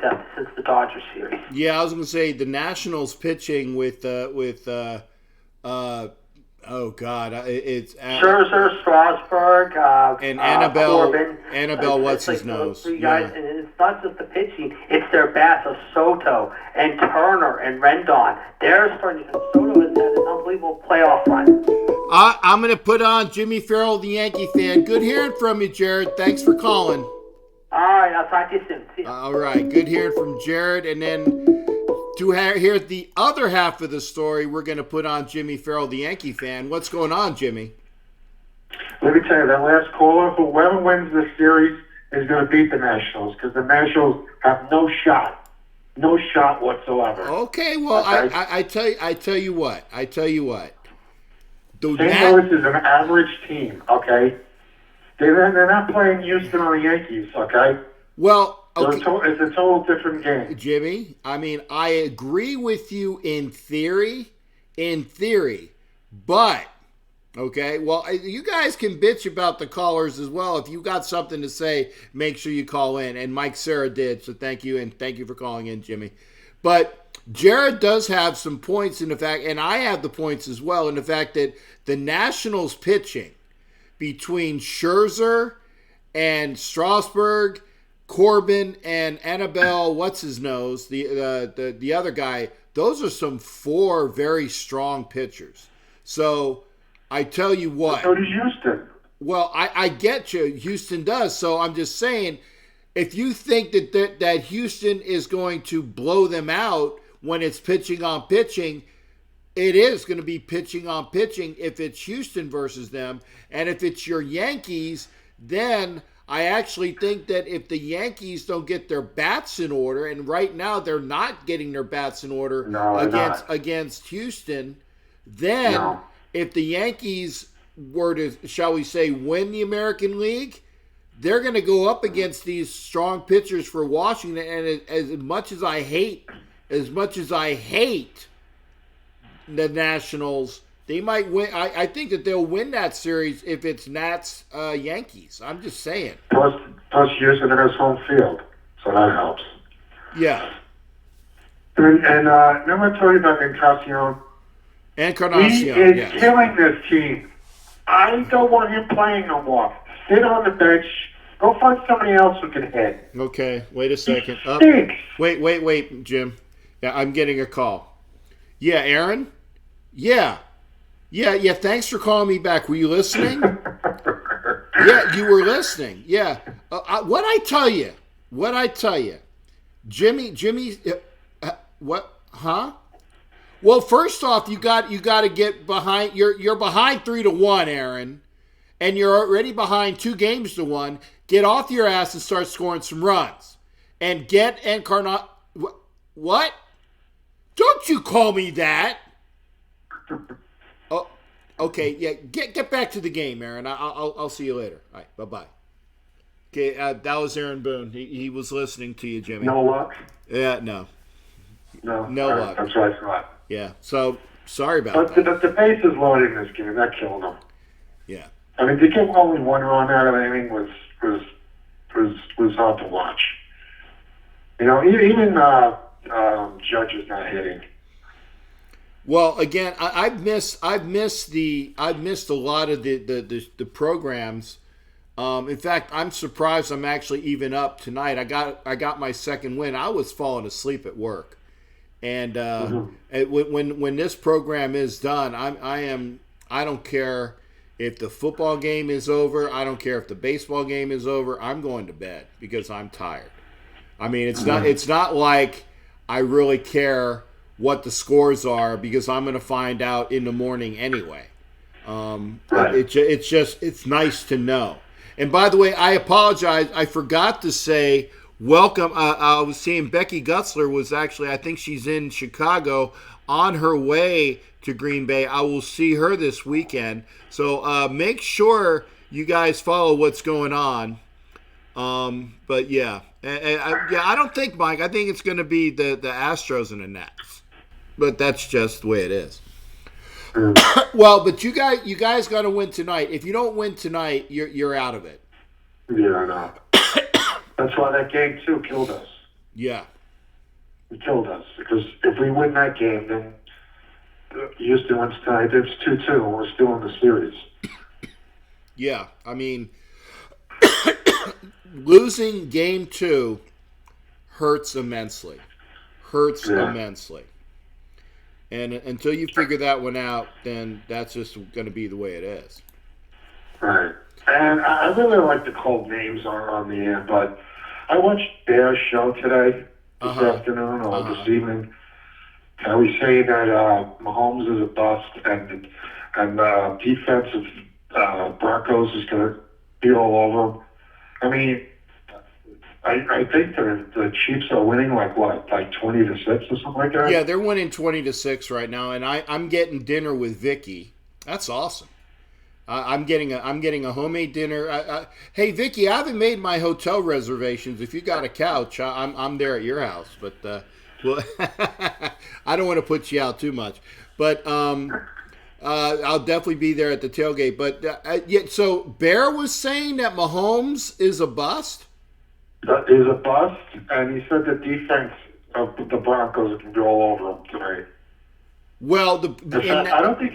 the Dodgers series. Yeah, I was going to say the Nationals pitching with oh God, it's Scherzer, Strasburg, and Annabelle. Corbin. Annabelle, what's his like nose? Three guys, and it's not just the pitching; it's their bats of Soto and Turner and Rendon. They're starting. Soto has had an unbelievable playoff run. I'm going to put on Jimmy Farrell, the Yankee fan. Good hearing from you, Jared. Thanks for calling. All right, I'll talk to you soon. See you. All right, good hearing from Jared, and then. To hear the other half of the story, we're going to put on Jimmy Farrell, the Yankee fan. What's going on, Jimmy? Let me tell you, that last caller, whoever wins this series is going to beat the Nationals because the Nationals have no shot whatsoever. Okay, well, okay. I tell you what. St. Louis is an average team. Okay, they're not playing Houston on the Yankees. Okay. Well. Okay. It's a total different game. Jimmy, I mean, I agree with you in theory, but, okay, well, you guys can bitch about the callers as well. If you got something to say, make sure you call in, and Mike Sarah did, so thank you, and thank you for calling in, Jimmy. But Jared does have some points in the fact, and I have the points as well, in the fact that the Nationals pitching between Scherzer and Strasburg, Corbin and Annabelle, what's his nose, the other guy, those are some four very strong pitchers. So I tell you what. So does Houston. Well, I get you. Houston does. So I'm just saying, if you think that Houston is going to blow them out when it's pitching on pitching, it is going to be pitching on pitching if it's Houston versus them. And if it's your Yankees, then I actually think that if the Yankees don't get their bats in order, and right now they're not getting their bats in order against Houston, then if the Yankees were to, shall we say, win the American League, they're going to go up against these strong pitchers for Washington. And as much as I hate the Nationals, they might win. I think that they'll win that series if it's Nats Yankees. I'm just saying. Plus Houston has home field, so that helps. Yeah. And remember I told you about Encarnacion? He is killing this team. I don't want him playing no more. Sit on the bench. Go find somebody else who can hit. Okay, wait a second. Wait, Jim. Yeah, I'm getting a call. Yeah, Aaron? Yeah, thanks for calling me back. Were you listening? Yeah, you were listening. Yeah. What'd I tell you? Jimmy, what? Huh? Well, first off, you got to get behind. You're behind 3-1, Aaron, and you're already behind 2-1. Get off your ass and start scoring some runs, and get Encarnacion. What? Don't you call me that? Oh, okay. Yeah, get back to the game, Aaron. I'll see you later. All right, bye. Okay, that was Aaron Boone. He was listening to you, Jimmy. No luck. Yeah, no luck. That's what I thought. Yeah. So sorry about that. But the base is loaded in this game. That killed them. Yeah. I mean, to get only one run out of anything was hard to watch. You know, even Judge is not hitting. Well, again, I've missed a lot of the programs. In fact, I'm surprised I'm actually even up tonight. I got my second win. I was falling asleep at work, and when this program is done, I don't care if the football game is over. I don't care if the baseball game is over. I'm going to bed because I'm tired. I mean, it's not like I really care what the scores are because I'm going to find out in the morning anyway. It's nice to know. And by the way, I apologize. I forgot to say welcome. I was seeing Becky Gutzler was actually, I think she's in Chicago on her way to Green Bay. I will see her this weekend. So make sure you guys follow what's going on. But yeah. I don't think, Mike, I think it's going to be the Astros and the Nats. But that's just the way it is. Well, but you guys got to win tonight. If you don't win tonight, you're out of it. Yeah, I know. That's why that game, too, killed us. Yeah. It killed us. Because if we win that game, then Houston wins tonight. It's 2-2, and we're still in the series. Yeah, I mean, losing game 2 hurts immensely. Immensely. And until you figure that one out, then that's just going to be the way it is. Right. And I really like the cold names on the air, but I watched Bear's show today, this afternoon or this evening. I was saying that Mahomes is a bust and defensive Broncos is going to be all over him. I mean, I think the Chiefs are winning like 20-6 or something like that. Yeah, they're winning 20-6 right now, and I'm getting dinner with Vicky. That's awesome. I'm getting a homemade dinner. Hey Vicky, I haven't made my hotel reservations. If you got a couch, I'm there at your house. But well, I don't want to put you out too much. But I'll definitely be there at the tailgate. But so Bear was saying that Mahomes is a bust. Is a bust, and he said the defense of the Broncos can go all over him tonight. Well, I don't think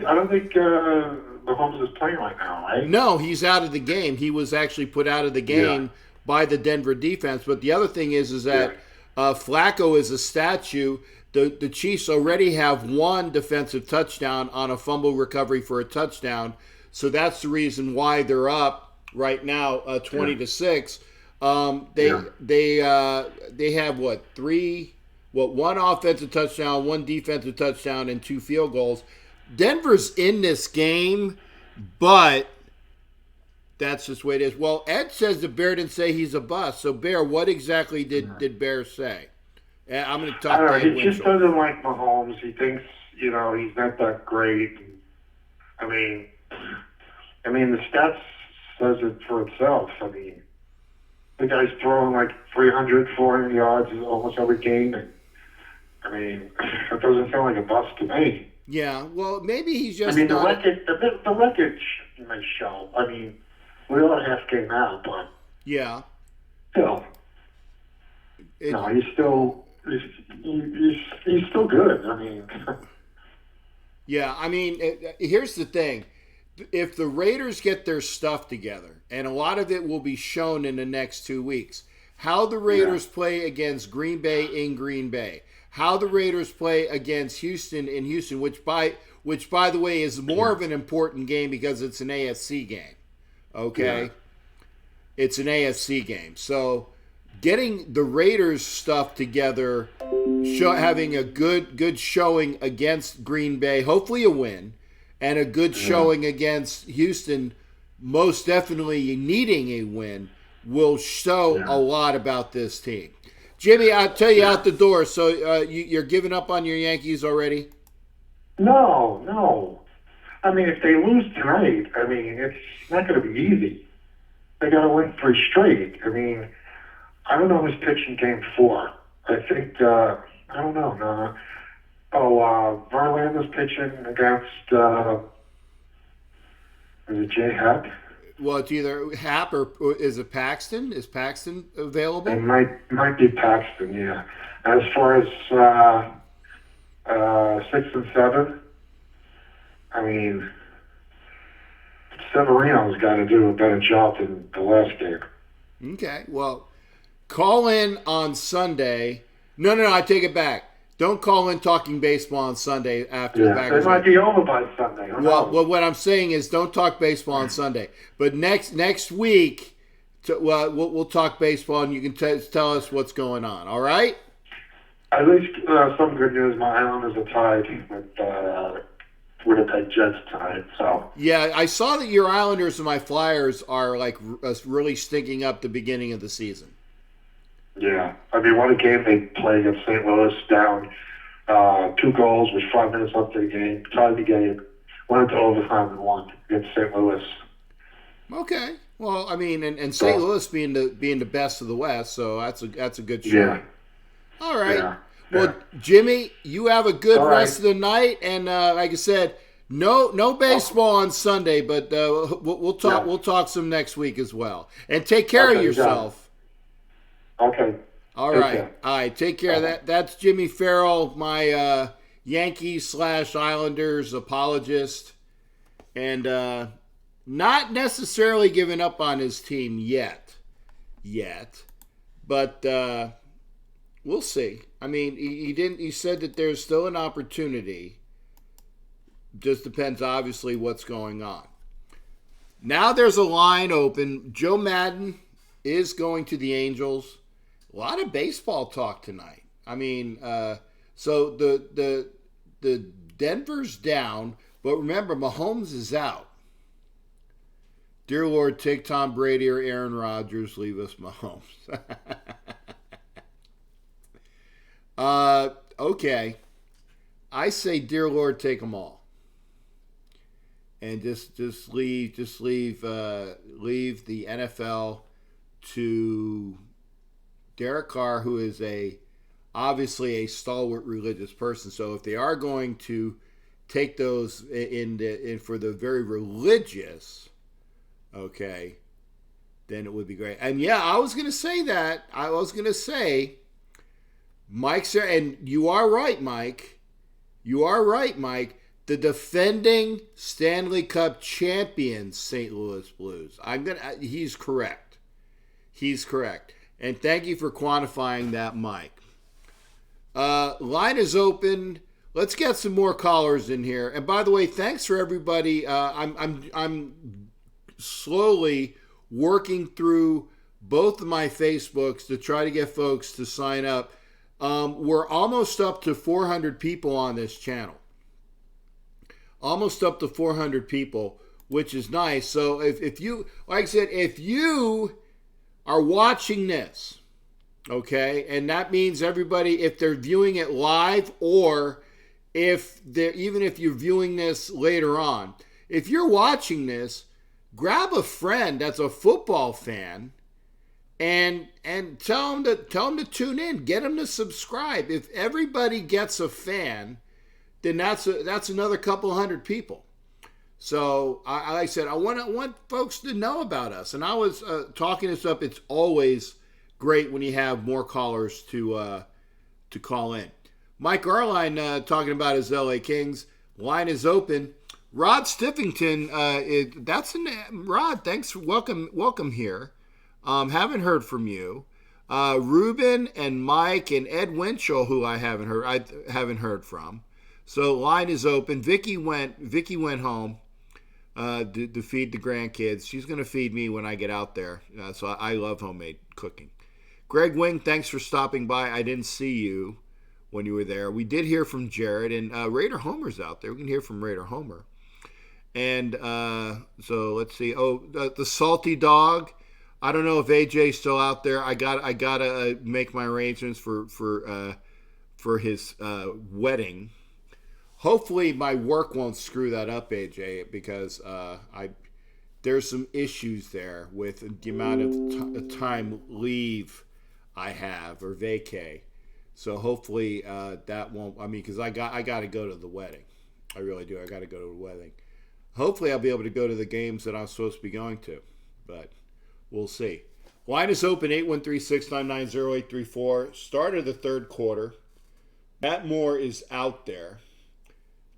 Mahomes is playing right now, right? No, he's out of the game. He was actually put out of the game by the Denver defense. But the other thing is that Flacco is a statue. The Chiefs already have one defensive touchdown on a fumble recovery for a touchdown, so that's the reason why they're up right now, 20-6. They have one offensive touchdown, one defensive touchdown, and 2 field goals. Denver's in this game, but that's just the way it is. Well, Ed says that Bear didn't say he's a bust. So, Bear, what exactly did Bear say? I'm going to talk to Ed He just doesn't like Mahomes. He thinks, he's not that great. I mean, the stats says it for itself. I mean, the guy's throwing like 300, 400 yards almost every game. And, I mean, that doesn't sound like a bust to me. Yeah, well, maybe he's just. the record may show. I mean, we are half game out, but yeah, still, he's still good. I mean, yeah, I mean, here's the thing: if the Raiders get their stuff together, and a lot of it will be shown in the next 2 weeks, how the Raiders play against Green Bay in Green Bay. How the Raiders play against Houston in Houston, which by the way is more of an important game because it's an AFC game. Okay, it's an AFC game. So getting the Raiders stuff together, having a good showing against Green Bay, hopefully a win, and a good showing against Houston, most definitely needing a win, will show a lot about this team. Jimmy, I'll tell you out the door. So you're giving up on your Yankees already? No. I mean, if they lose tonight, I mean, it's not going to be easy. They got to win 3 straight. I mean, I don't know who's pitching game 4. I think I don't know. Verlander's pitching against is it Jay Happ? Well, it's either Hap or is it Paxton? Is Paxton available? It might be Paxton, yeah. As far as 6 and 7, I mean, Severino's got to do a better job than the last game. Okay, well, call in on Sunday. No, I take it back. Don't call in talking baseball on Sunday after the Packers. It might be over by Sunday. Well, what I'm saying is don't talk baseball on Sunday. But next week, we'll talk baseball, and you can tell us what's going on. All right? At least some good news. My Islanders are tied with Winnipeg Jets tonight. So yeah, I saw that your Islanders and my Flyers are like really stinking up the beginning of the season. Yeah, I mean, what a game they played against St. Louis, down 2 goals with 5 minutes left in the game, tied the game, went into overtime and won against St. Louis. Okay, well, I mean, and St. Louis being the best of the West, so that's a good show. Yeah. All right. Yeah. Well, Jimmy, you have a good rest of the night, and like I said, no baseball on Sunday, but we'll talk. Yeah. We'll talk some next week as well, and take care of yourself. Okay. All right. Take care. That's Jimmy Farrell, my Yankees / Islanders apologist, and not necessarily giving up on his team yet, but we'll see. I mean, he didn't. He said that there's still an opportunity. Just depends, obviously, what's going on. Now there's a line open. Joe Madden is going to the Angels. A lot of baseball talk tonight. I mean, so the Denver's down, but remember, Mahomes is out. Dear Lord, take Tom Brady or Aaron Rodgers, leave us Mahomes. Okay. I say, dear Lord, take them all. And just leave the NFL to Derek Carr, who is obviously a stalwart religious person. So if they are going to take those in for the very religious, okay, then it would be great. And yeah, I was going to say that. I was going to say, Mike's there, and you are right, Mike. The defending Stanley Cup champions, St. Louis Blues. He's correct. And thank you for quantifying that, Mike. Line is open. Let's get some more callers in here. And by the way, thanks for everybody. I'm slowly working through both of my Facebooks to try to get folks to sign up. We're almost up to 400 people on this channel. Almost up to 400 people, which is nice. So if you, like I said, if you are watching this, okay, and that means everybody, if they're viewing it live or even if you're viewing this later on, if you're watching this, grab a friend that's a football fan and tell them to tune in, get them to subscribe. If everybody gets a fan, then that's another couple hundred people. So, like I said, I want folks to know about us. And I was talking this up. It's always great when you have more callers to call in. Mike Arline talking about his LA Kings. Line is open. Rod Stiffington, Rod, thanks. Welcome here. Haven't heard from you. Ruben and Mike and Ed Winchell, who I haven't heard from. So line is open. Vicky went home. To feed the grandkids. She's going to feed me when I get out there. So I love homemade cooking. Greg Wing, thanks for stopping by. I didn't see you when you were there. We did hear from Jared, and Raider Homer's out there. We can hear from Raider Homer. And so let's see. Oh, the salty dog. I don't know if AJ's still out there. I gotta make my arrangements for his wedding. Hopefully my work won't screw that up, AJ, because there's some issues there with the amount of time leave I have or vacay. So hopefully that won't. I mean, because I got to go to the wedding. I really do. I got to go to the wedding. Hopefully I'll be able to go to the games that I'm supposed to be going to, but we'll see. Line is open, 813-699-0834. Start of the third quarter. Matt Moore is out there.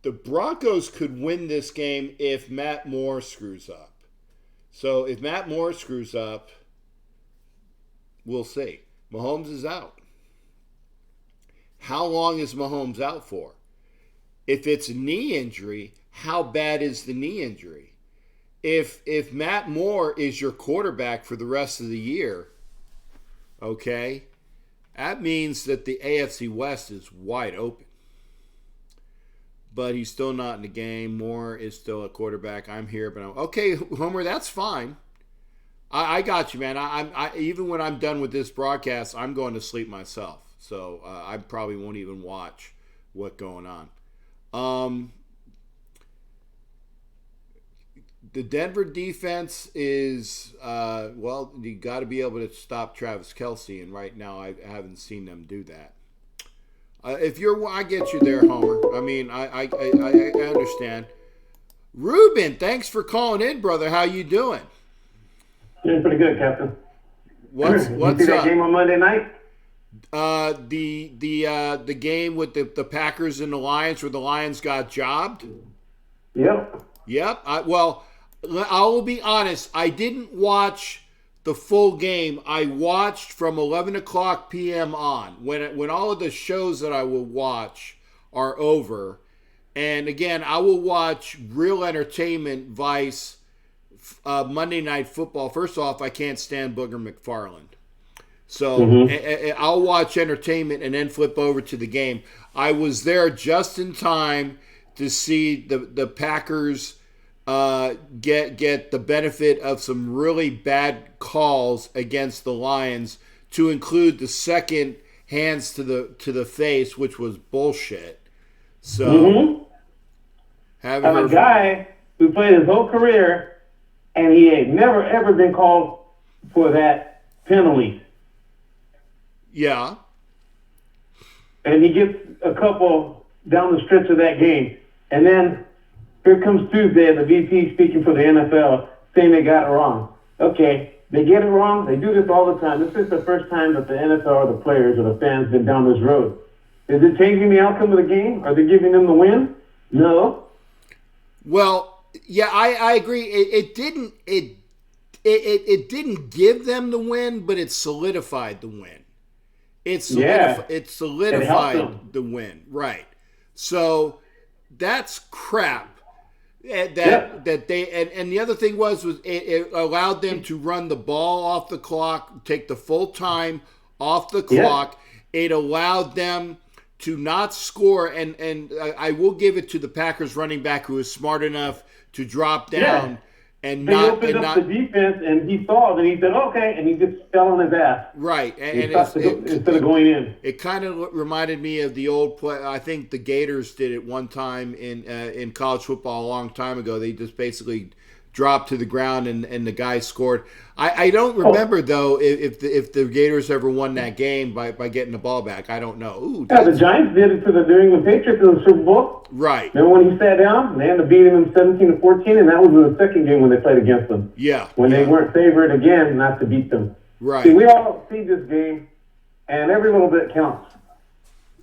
The Broncos could win this game if Matt Moore screws up. So if Matt Moore screws up, we'll see. Mahomes is out. How long is Mahomes out for? If it's a knee injury, how bad is the knee injury? If Matt Moore is your quarterback for the rest of the year, okay, that means that the AFC West is wide open. But he's still not in the game. Moore is still a quarterback. I'm here, but okay, Homer, that's fine. I got you, man. I even when I'm done with this broadcast, I'm going to sleep myself. So I probably won't even watch what's going on. The Denver defense is, you got to be able to stop Travis Kelce, and right now I haven't seen them do that. I get you there, Homer. I mean, I understand. Ruben, thanks for calling in, brother. How you doing? Doing pretty good, Captain. What's you see that game on Monday night? The game with the Packers and the Lions, where the Lions got jobbed. Yep. I will be honest. I didn't watch the full game. I watched from 11 o'clock p.m. on, when all of the shows that I will watch are over. And again, I will watch Real Entertainment, Vice, Monday Night Football. First off, I can't stand Booger McFarland. So I'll watch entertainment and then flip over to the game. I was there just in time to see the Packers get the benefit of some really bad calls against the Lions, to include the second hands to the face, which was bullshit. So I'm a guy who played his whole career, and he ain't never ever been called for that penalty. Yeah. And he gets a couple down the stretch of that game. And then here comes Tuesday, the VP speaking for the NFL, saying they got it wrong. Okay, they get it wrong. They do this all the time. This is the first time that the NFL or the players or the fans been down this road. Is it changing the outcome of the game? Are they giving them the win? No. Well, yeah, I agree. It didn't give them the win, but it solidified the win. It solidified the win, right? So that's crap. That they and the other thing was it allowed them to run the ball off the clock, take the full time off the clock. It allowed them to not score, and I will give it to the Packers running back, who was smart enough to drop down and he opened up the defense, and he saw it, and he said, okay, and he just fell on his ass. Right. And instead of going in. It kind of reminded me of the old play. I think the Gators did it one time in college football a long time ago. They just basically dropped to the ground, and the guy scored. I don't remember, though, if the Gators ever won that game by getting the ball back. I don't know. Ooh, the Giants did it to the New England Patriots in the Super Bowl. Right. Remember when he sat down? They had to beat him in 17-14, and that was the second game when they played against them. Yeah. When they weren't favored again not to beat them. Right. See, we all see this game, and every little bit counts.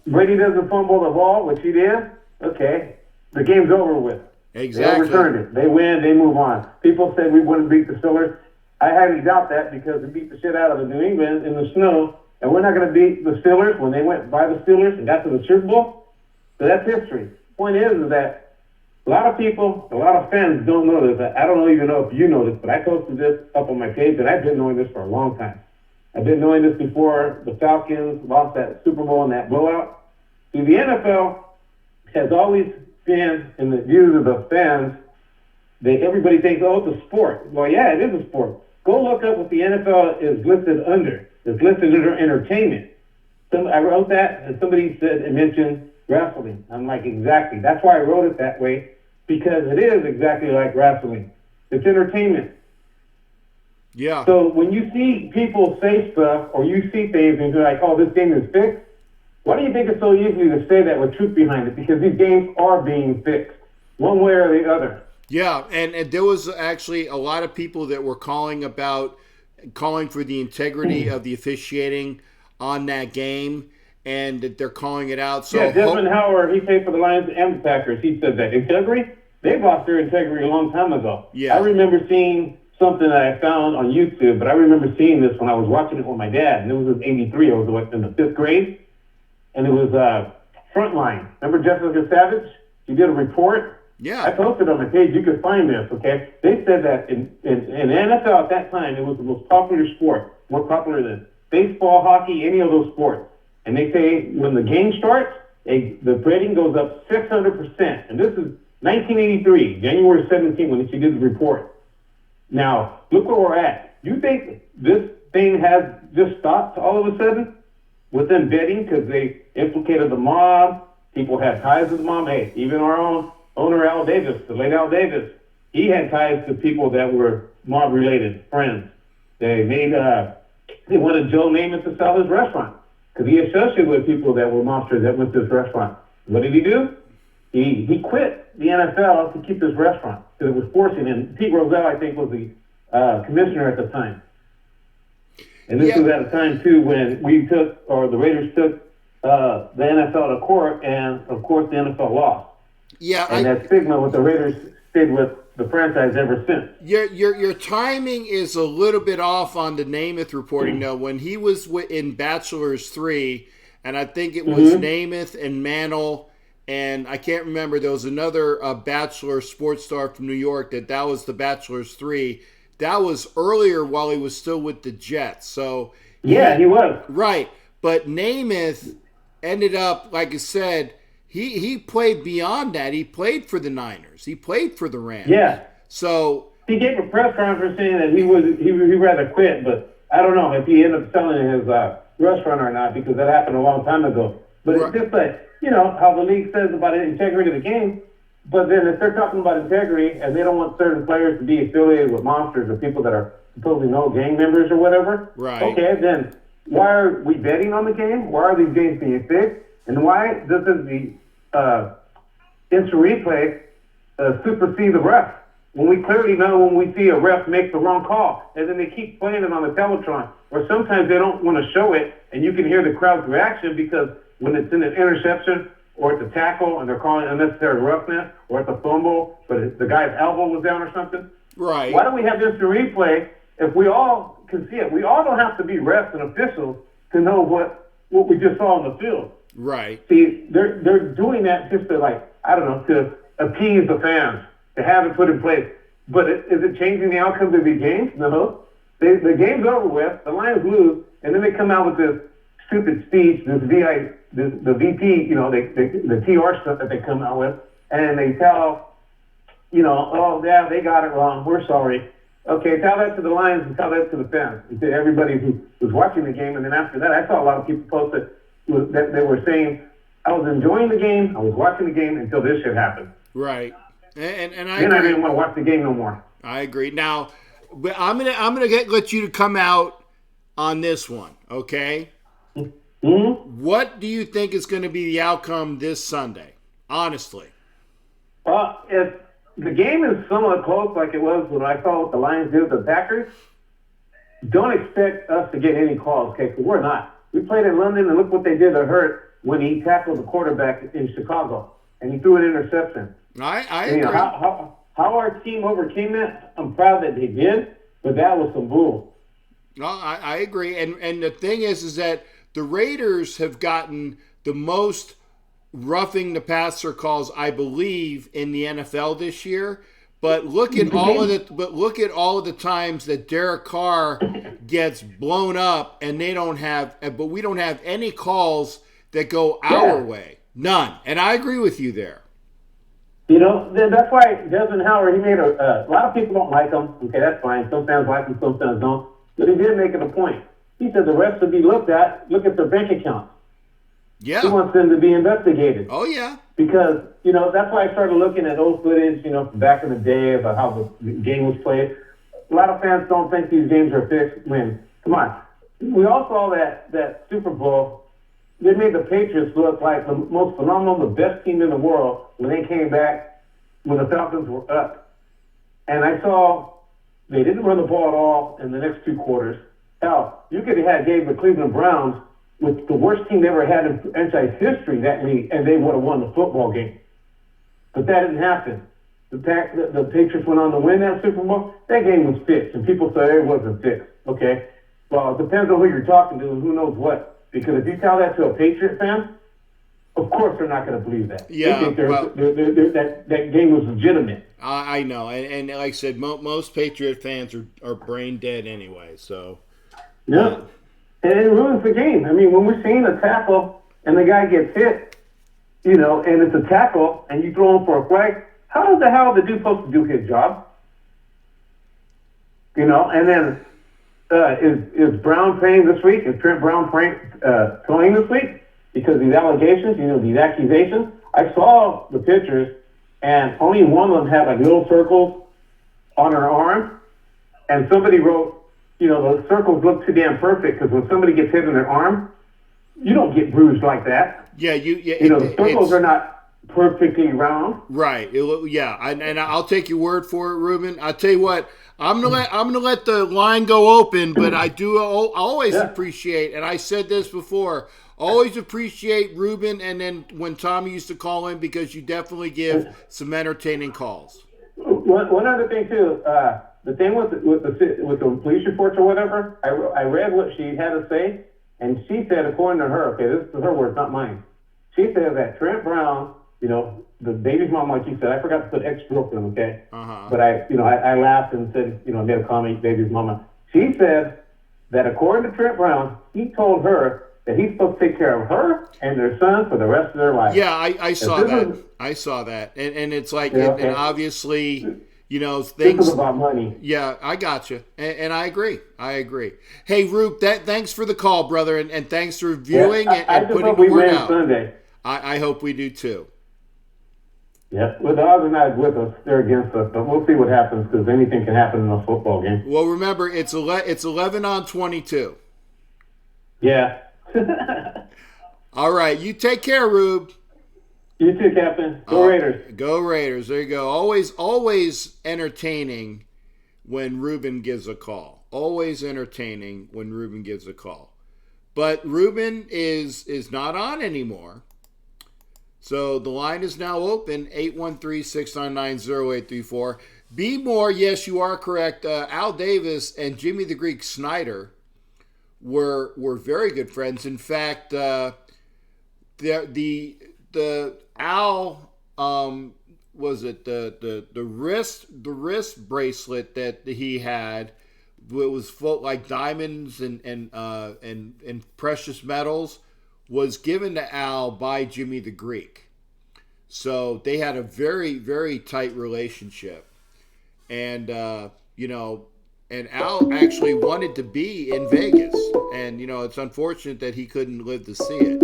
Brady doesn't fumble the ball, which he did. Okay. The game's over with. Exactly. They overturned it. They win. They move on. People said we wouldn't beat the Steelers. I highly doubt that, because we beat the shit out of the New England in the snow, and we're not going to beat the Steelers when they went by the Steelers and got to the Super Bowl. So that's history. Point is that a lot of people, a lot of fans don't know this. I don't even know if you know this, but I posted this up on my page, and I've been knowing this for a long time. I've been knowing this before the Falcons lost that Super Bowl and that blowout. See, the NFL has always been, in the views of the fans, everybody thinks, oh, it's a sport. Well, yeah, it is a sport. Go look up what the NFL is listed under. It's listed under entertainment. I wrote that, and somebody said and mentioned wrestling. I'm like, exactly. That's why I wrote it that way, because it is exactly like wrestling. It's entertainment. Yeah. So when you see people say stuff, or you see things and you're like, oh, this game is fixed, why do you think it's so easy to say that with truth behind it? Because these games are being fixed, one way or the other. Yeah, and there was actually a lot of people that were calling for the integrity of the officiating on that game, and that they're calling it out. So yeah, Desmond Howard, he played for the Lions and the Packers. He said that integrity, they lost their integrity a long time ago. Yeah. I remember seeing something that I found on YouTube, but I remember seeing this when I was watching it with my dad, and it was in '83. I was in the 5th grade, and it was Frontline. Remember Jessica Savage? She did a report. Yeah. I posted on my page. You could find this, okay? They said that in NFL at that time, it was the most popular sport, more popular than baseball, hockey, any of those sports. And they say when the game starts, the rating goes up 600%. And this is 1983, January 17, when she did the report. Now, look where we're at. Do you think this thing has just stopped all of a sudden with them betting because they implicated the mob? People had ties to the mob. Hey, even our own owner, Al Davis, the late Al Davis, he had ties to people that were mob-related, friends. They wanted Joe Namath to sell his restaurant because he associated with people that were mobsters that went to his restaurant. What did he do? He quit the NFL to keep his restaurant because it was forcing him. Pete Rozelle, I think, was the commissioner at the time. And this was at a time, too, when the Raiders took the NFL to court, and, of course, the NFL lost. Yeah, and that stigma with the Raiders stayed with the franchise ever since. Your timing is a little bit off on the Namath reporting, though. When he was in Bachelors 3, and I think it was Namath and Mantle, and I can't remember, there was another Bachelor sports star from New York that was the Bachelors 3. That was earlier while he was still with the Jets. So yeah, he was. Right. But Namath ended up, like I said, he played beyond that. He played for the Niners. He played for the Rams. Yeah. So he gave a press conference saying that he'd rather quit, but I don't know if he ended up selling his restaurant or not because that happened a long time ago. But It's just like, how the league says about the integrity of the game, but then if they're talking about integrity and they don't want certain players to be affiliated with monsters or people that are supposedly no gang members or whatever, right? Okay, then why are we betting on the game? Why are these games being fixed? And why doesn't the instant replay supersede the ref? When we clearly know when we see a ref make the wrong call, and then they keep playing it on the Teletron, or sometimes they don't want to show it, and you can hear the crowd's reaction because when it's in an interception or it's a tackle and they're calling unnecessary roughness, or it's a fumble, but the guy's elbow was down or something. Right. Why do we have instant replay if we all can see it? We all don't have to be refs and officials to know what we just saw on the field. Right. See, they're doing that just to, to appease the fans, to have it put in place. But is it changing the outcome of the games? No. The game's over with, the Lions lose, and then they come out with this stupid speech, the VP, the TR stuff that they come out with, and they tell, oh, yeah, they got it wrong, we're sorry. Okay, tell that to the Lions and tell that to the fans, and to everybody who was watching the game. And then after that, I saw a lot of people post that they were saying, I was enjoying the game, I was watching the game until this shit happened. Right. And I then I didn't want to watch the game no more. I agree. Now, but I'm gonna let you to come out on this one, okay? Mm-hmm. What do you think is going to be the outcome this Sunday? Honestly. Well, if the game is somewhat close like it was when I saw what the Lions did with the Packers, don't expect us to get any calls, okay? Because we're not. We played in London, and look what they did to Hurt when he tackled the quarterback in Chicago, and he threw an interception. I agree. How our team overcame that, I'm proud that they did, but that was some bull. No, I agree. And the thing is that the Raiders have gotten the most roughing the passer calls, I believe, in the NFL this year. But look at all of the times that Derek Carr gets blown up, and but we don't have any calls that go our way. None. And I agree with you there. That's why Desmond Howard, he made a lot of people don't like him. Okay, that's fine. Some fans like him, some fans don't. But he did make it a point. He said the refs should be look at their bank accounts. Yeah. He wants them to be investigated. Oh, yeah. Because, that's why I started looking at old footage, from back in the day about how the game was played. A lot of fans don't think these games are fixed. Come on. We all saw that Super Bowl. They made the Patriots look like the most phenomenal, the best team in the world when they came back when the Falcons were up. and I saw they didn't run the ball at all in the next 2 quarters. Hell, you could have gave the Cleveland Browns with the worst team they ever had in franchise history that league, and they would have won the football game. But that didn't happen. The Patriots went on to win that Super Bowl. That game was fixed, and people say it wasn't fixed. Okay, well, it depends on who you're talking to and who knows what. Because if you tell that to a Patriot fan, of course they're not going to believe that. Yeah, they think that game was legitimate. I know, and like I said, most Patriot fans are brain dead anyway. So yeah, and it ruins the game. I mean, when we're seeing a tackle and the guy gets hit, and it's a tackle, and you throw him for a flag, how the hell is the dude supposed to do his job? And then is Brown playing this week? Is Trent Brown playing this week? Because these allegations, these accusations. I saw the pictures, and only one of them had like little circles on her arm, and somebody wrote, the circles look too damn perfect because when somebody gets hit in their arm, you don't get bruised like that. Yeah, the circles are not perfectly round. Right. And I'll take your word for it, Ruben. I'll tell you what. I'm gonna let the line go open, but I do always appreciate, and I said this before, always appreciate Ruben, and then when Tommy used to call in, because you definitely give some entertaining calls. One other thing too, the thing with the police reports or whatever, I read what she had to say, and she said, according to her, okay, this is her words, not mine. She said that Trent Brown, the baby's mom, like you said, I forgot to put ex-girlfriend, okay? Uh-huh. But I laughed and said, I made a comment, baby's mama. She said that according to Trent Brown, he told her that he's supposed to take care of her and their son for the rest of their life. Yeah, I saw that. I saw that. And it's like, and obviously, things. This is about money. Yeah, I got you. And I agree. Hey, Rube, thanks for the call, brother, and thanks for viewing and putting the word out. Sunday. I hope we do too. Yeah, well, the odds are not with us; they're against us. But we'll see what happens because anything can happen in a football game. Well, remember, it's 11-22. Yeah. All right, you take care, Rube. You too, Captain. Go Raiders. Go Raiders. There you go. Always entertaining when Ruben gives a call. Always entertaining when Ruben gives a call. But Ruben is not on anymore. So the line is now open, 813-699-0834. Be more, yes, you are correct. Al Davis and Jimmy the Greek Snyder were very good friends. In fact, the Al was it the wrist bracelet that he had. It was full like diamonds and precious metals. Was given to Al by Jimmy the Greek. So they had a very, very tight relationship. And, and Al actually wanted to be in Vegas. And, it's unfortunate that he couldn't live to see it.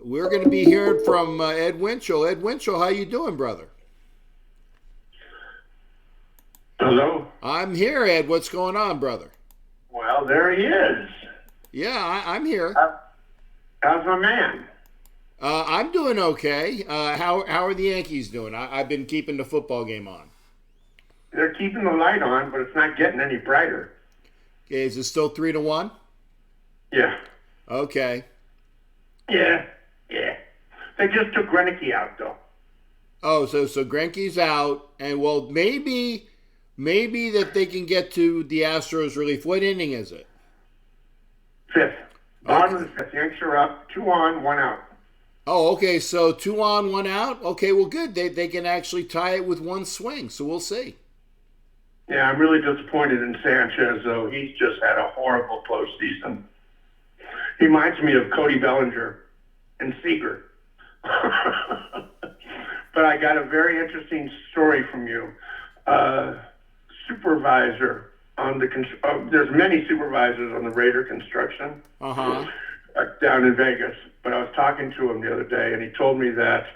We're going to be hearing from Ed Winchell. Ed Winchell, how you doing, brother? Hello? I'm here, Ed. What's going on, brother? Well, there he is. Yeah, I'm here. How's my man? I'm doing okay. How are the Yankees doing? I've been keeping the football game on. They're keeping the light on, but it's not getting any brighter. Okay, is it still 3-1? Yeah. Okay. Yeah. They just took Greinke out, though. Oh, so Greinke's out, and well, maybe that they can get to the Astros relief. What inning is it? 5th. Bottom of the 5th. Yanks are up. 2 on, 1 out. Oh, okay. So 2 on, 1 out. Okay, well, good. They can actually tie it with one swing. So we'll see. Yeah, I'm really disappointed in Sanchez, though. He's just had a horrible postseason. He reminds me of Cody Bellinger and Seager. But I got a very interesting story from you. Supervisor on the there's many supervisors on the Raider construction down in Vegas. But I was talking to him the other day, and he told me that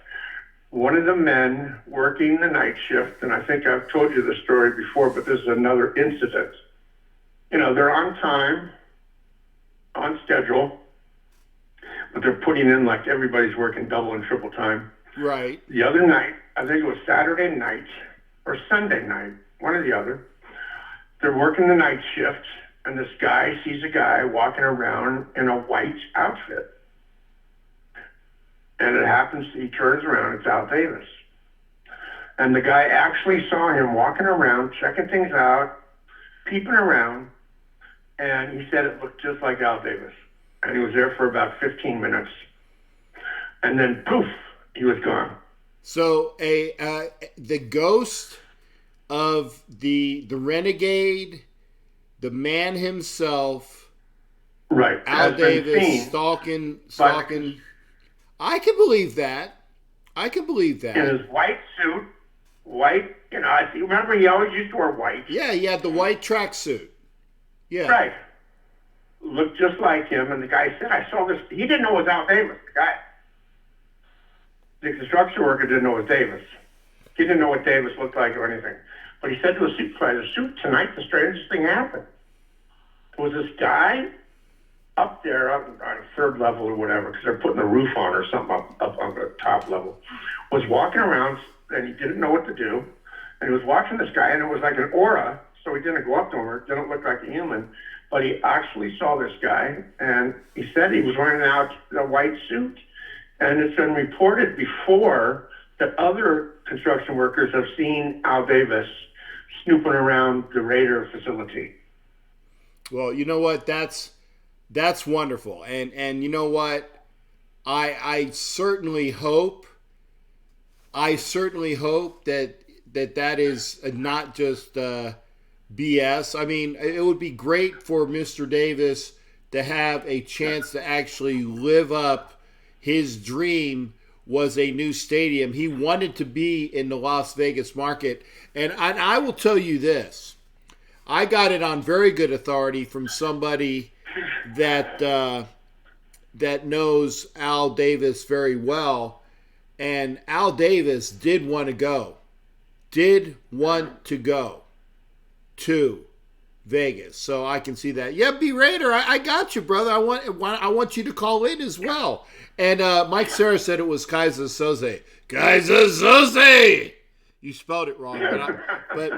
one of the men working the night shift, and I think I've told you this story before, but this is another incident. They're on time, on schedule, but they're putting in like everybody's working double and triple time. Right. The other night, I think it was Saturday night or Sunday night, one or the other. They're working the night shift, and this guy sees a guy walking around in a white outfit. And it happens, he turns around, it's Al Davis. And the guy actually saw him walking around, checking things out, peeping around, and he said it looked just like Al Davis. And he was there for about 15 minutes. And then, poof, he was gone. So the ghost of the renegade, the man himself, right, Al Davis stalking. I can believe that. In his white suit, white, you remember he always used to wear white. Yeah, he had the white tracksuit. Yeah. Right. Looked just like him, and the guy said, I saw this. He didn't know it was Al Davis, the guy. The construction worker didn't know it was Davis. He didn't know what Davis looked like or anything. But he said to his supervisor, tonight the strangest thing happened. There was this guy up there on a third level or whatever, because they're putting the roof on or something up on the top level, was walking around, and he didn't know what to do. And he was watching this guy, and it was like an aura, so he didn't go up to him, or it didn't look like a human. But he actually saw this guy, and he said he was wearing out a white suit. And it's been reported before that other construction workers have seen Al Davis snooping around the Raider facility. Well, you know what? That's wonderful. And you know what? I certainly hope that is not just BS. I mean, it would be great for Mr. Davis to have a chance to actually live up his dream was a new stadium. He wanted to be in the Las Vegas market. And I will tell you this. I got it on very good authority from somebody that knows Al Davis very well. And Al Davis did want to go to Vegas. So I can see that. Yeah, B Raider, I got you, brother. I want you to call in as well. And Mike Serra said it was Kaiser Soze. Kaiser Soze. You spelled it wrong, but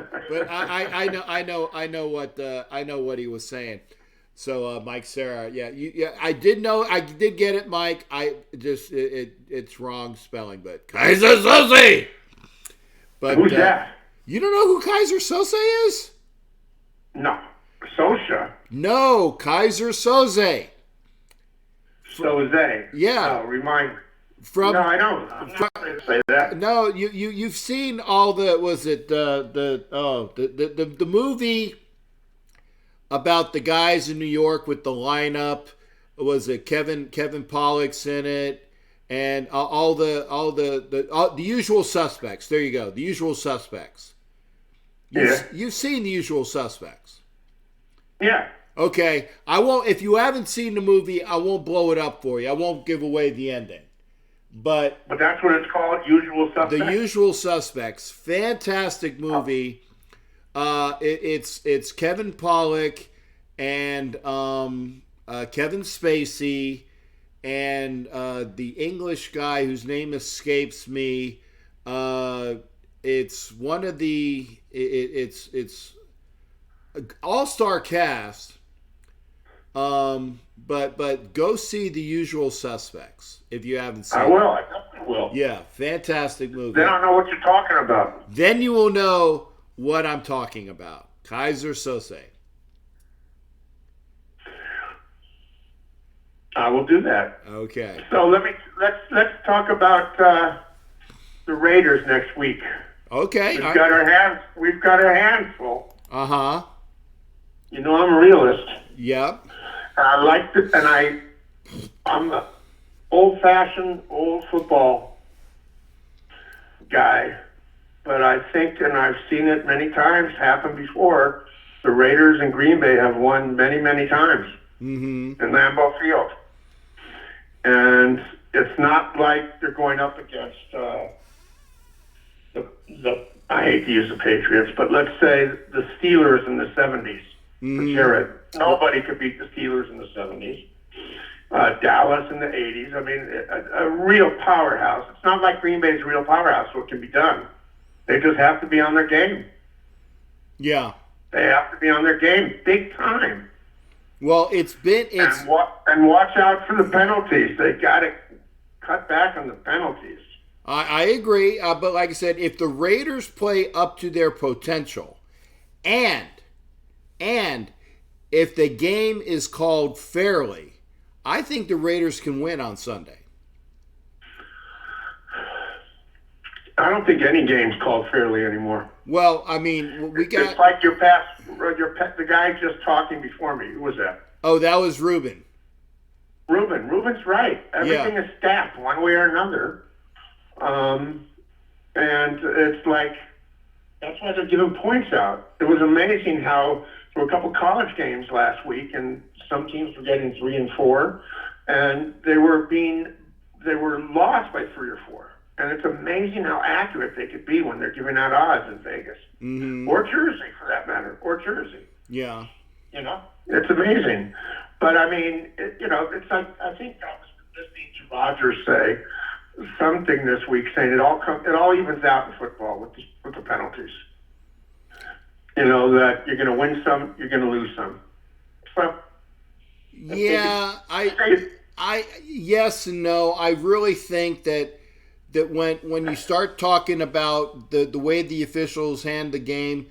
I know what he was saying. So Mike Serra, I did get it, Mike. It's wrong spelling, but Kaiser Soze. But who's that? You don't know who Kaiser Soze is? No, Sosha. No, Kaiser Soze. Soze. Yeah. Oh, remind me. No, I don't. I'm not going to say that. No, you've seen all the the movie about the guys in New York with the lineup. Was it Kevin Pollak's in it, and all the usual suspects. There you go, the usual suspects. You've seen the usual suspects. Yeah. Okay, I won't. If you haven't seen the movie, I won't blow it up for you. I won't give away the ending. But that's what it's called, Usual Suspects. The Usual Suspects, fantastic movie. It's Kevin Pollak and Kevin Spacey and the English guy whose name escapes me. It's one of the it's all-star cast. But go see The Usual Suspects if you haven't seen it. I will. I definitely will. Yeah, fantastic movie. Then I'll know what you're talking about. Then you will know what I'm talking about. Kaiser Soze. I will do that. Okay. So let's talk about the Raiders next week. Okay. We've got our hands full. Uh-huh. You know I'm a realist. Yep. I like it, and I'm an old-fashioned, old football guy. But I think, and I've seen it many times happen before, the Raiders and Green Bay have won many, many times in Lambeau Field. And it's not like they're going up against I hate to use the Patriots, but let's say the Steelers in the 70s. Jared. Nobody could beat the Steelers in the 70s. Dallas in the 80s. I mean, a real powerhouse. It's not like Green Bay's a real powerhouse, so it can be done. They just have to be on their game. Yeah. They have to be on their game big time. Well, and watch out for the penalties. They got to cut back on the penalties. I agree, but like I said, if the Raiders play up to their potential, and if the game is called fairly, I think the Raiders can win on Sunday. I don't think any game's called fairly anymore. Well, I mean, we got... It's like the guy just talking before me. Who was that? Oh, that was Ruben. Ruben's right. Everything is stacked one way or another. And it's like, that's why they're giving points out. It was amazing how there were a couple college games last week, and some teams were getting 3 and 4, and they were lost by 3 or 4. And it's amazing how accurate they could be when they're giving out odds in Vegas. Mm-hmm. Or Jersey, for that matter. Or Jersey. Yeah. It's amazing. But, I mean, it's like, I think I was listening to Rogers say something this week, saying it all evens out in football with the penalties. That you're going to win some, you're going to lose some. So, yeah, I yes and no. I really think that when you start talking about the way the officials hand the game,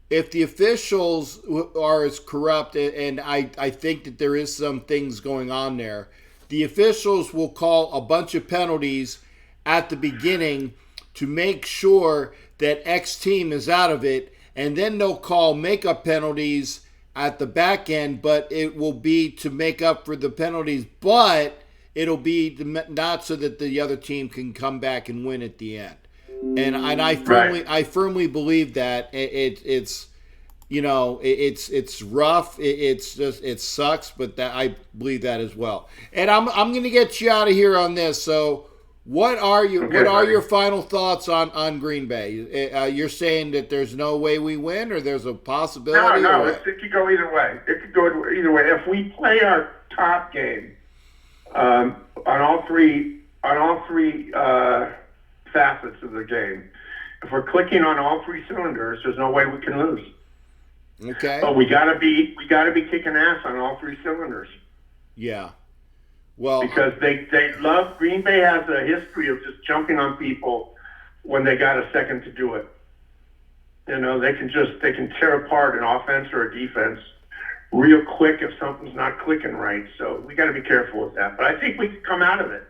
if the officials are as corrupt, and I think that there is some things going on there, the officials will call a bunch of penalties at the beginning to make sure that X team is out of it, and then they'll call makeup penalties at the back end, but it will be to make up for the penalties, but it'll be not so that the other team can come back and win at the end. And I firmly believe that it's rough. It sucks, but that I believe that as well. And I'm going to get you out of here on this. So what are your final thoughts on Green Bay? You're saying that there's no way we win, or there's a possibility? No, it could go either way. If we play our top game, on all three facets of the game, if we're clicking on all 3 cylinders, there's no way we can lose. Okay. But we gotta be kicking ass on all 3 cylinders. Yeah. Well, because they love, Green Bay has a history of just jumping on people when they got a second to do it. They can tear apart an offense or a defense real quick if something's not clicking right. So we got to be careful with that. But I think we can come out of it.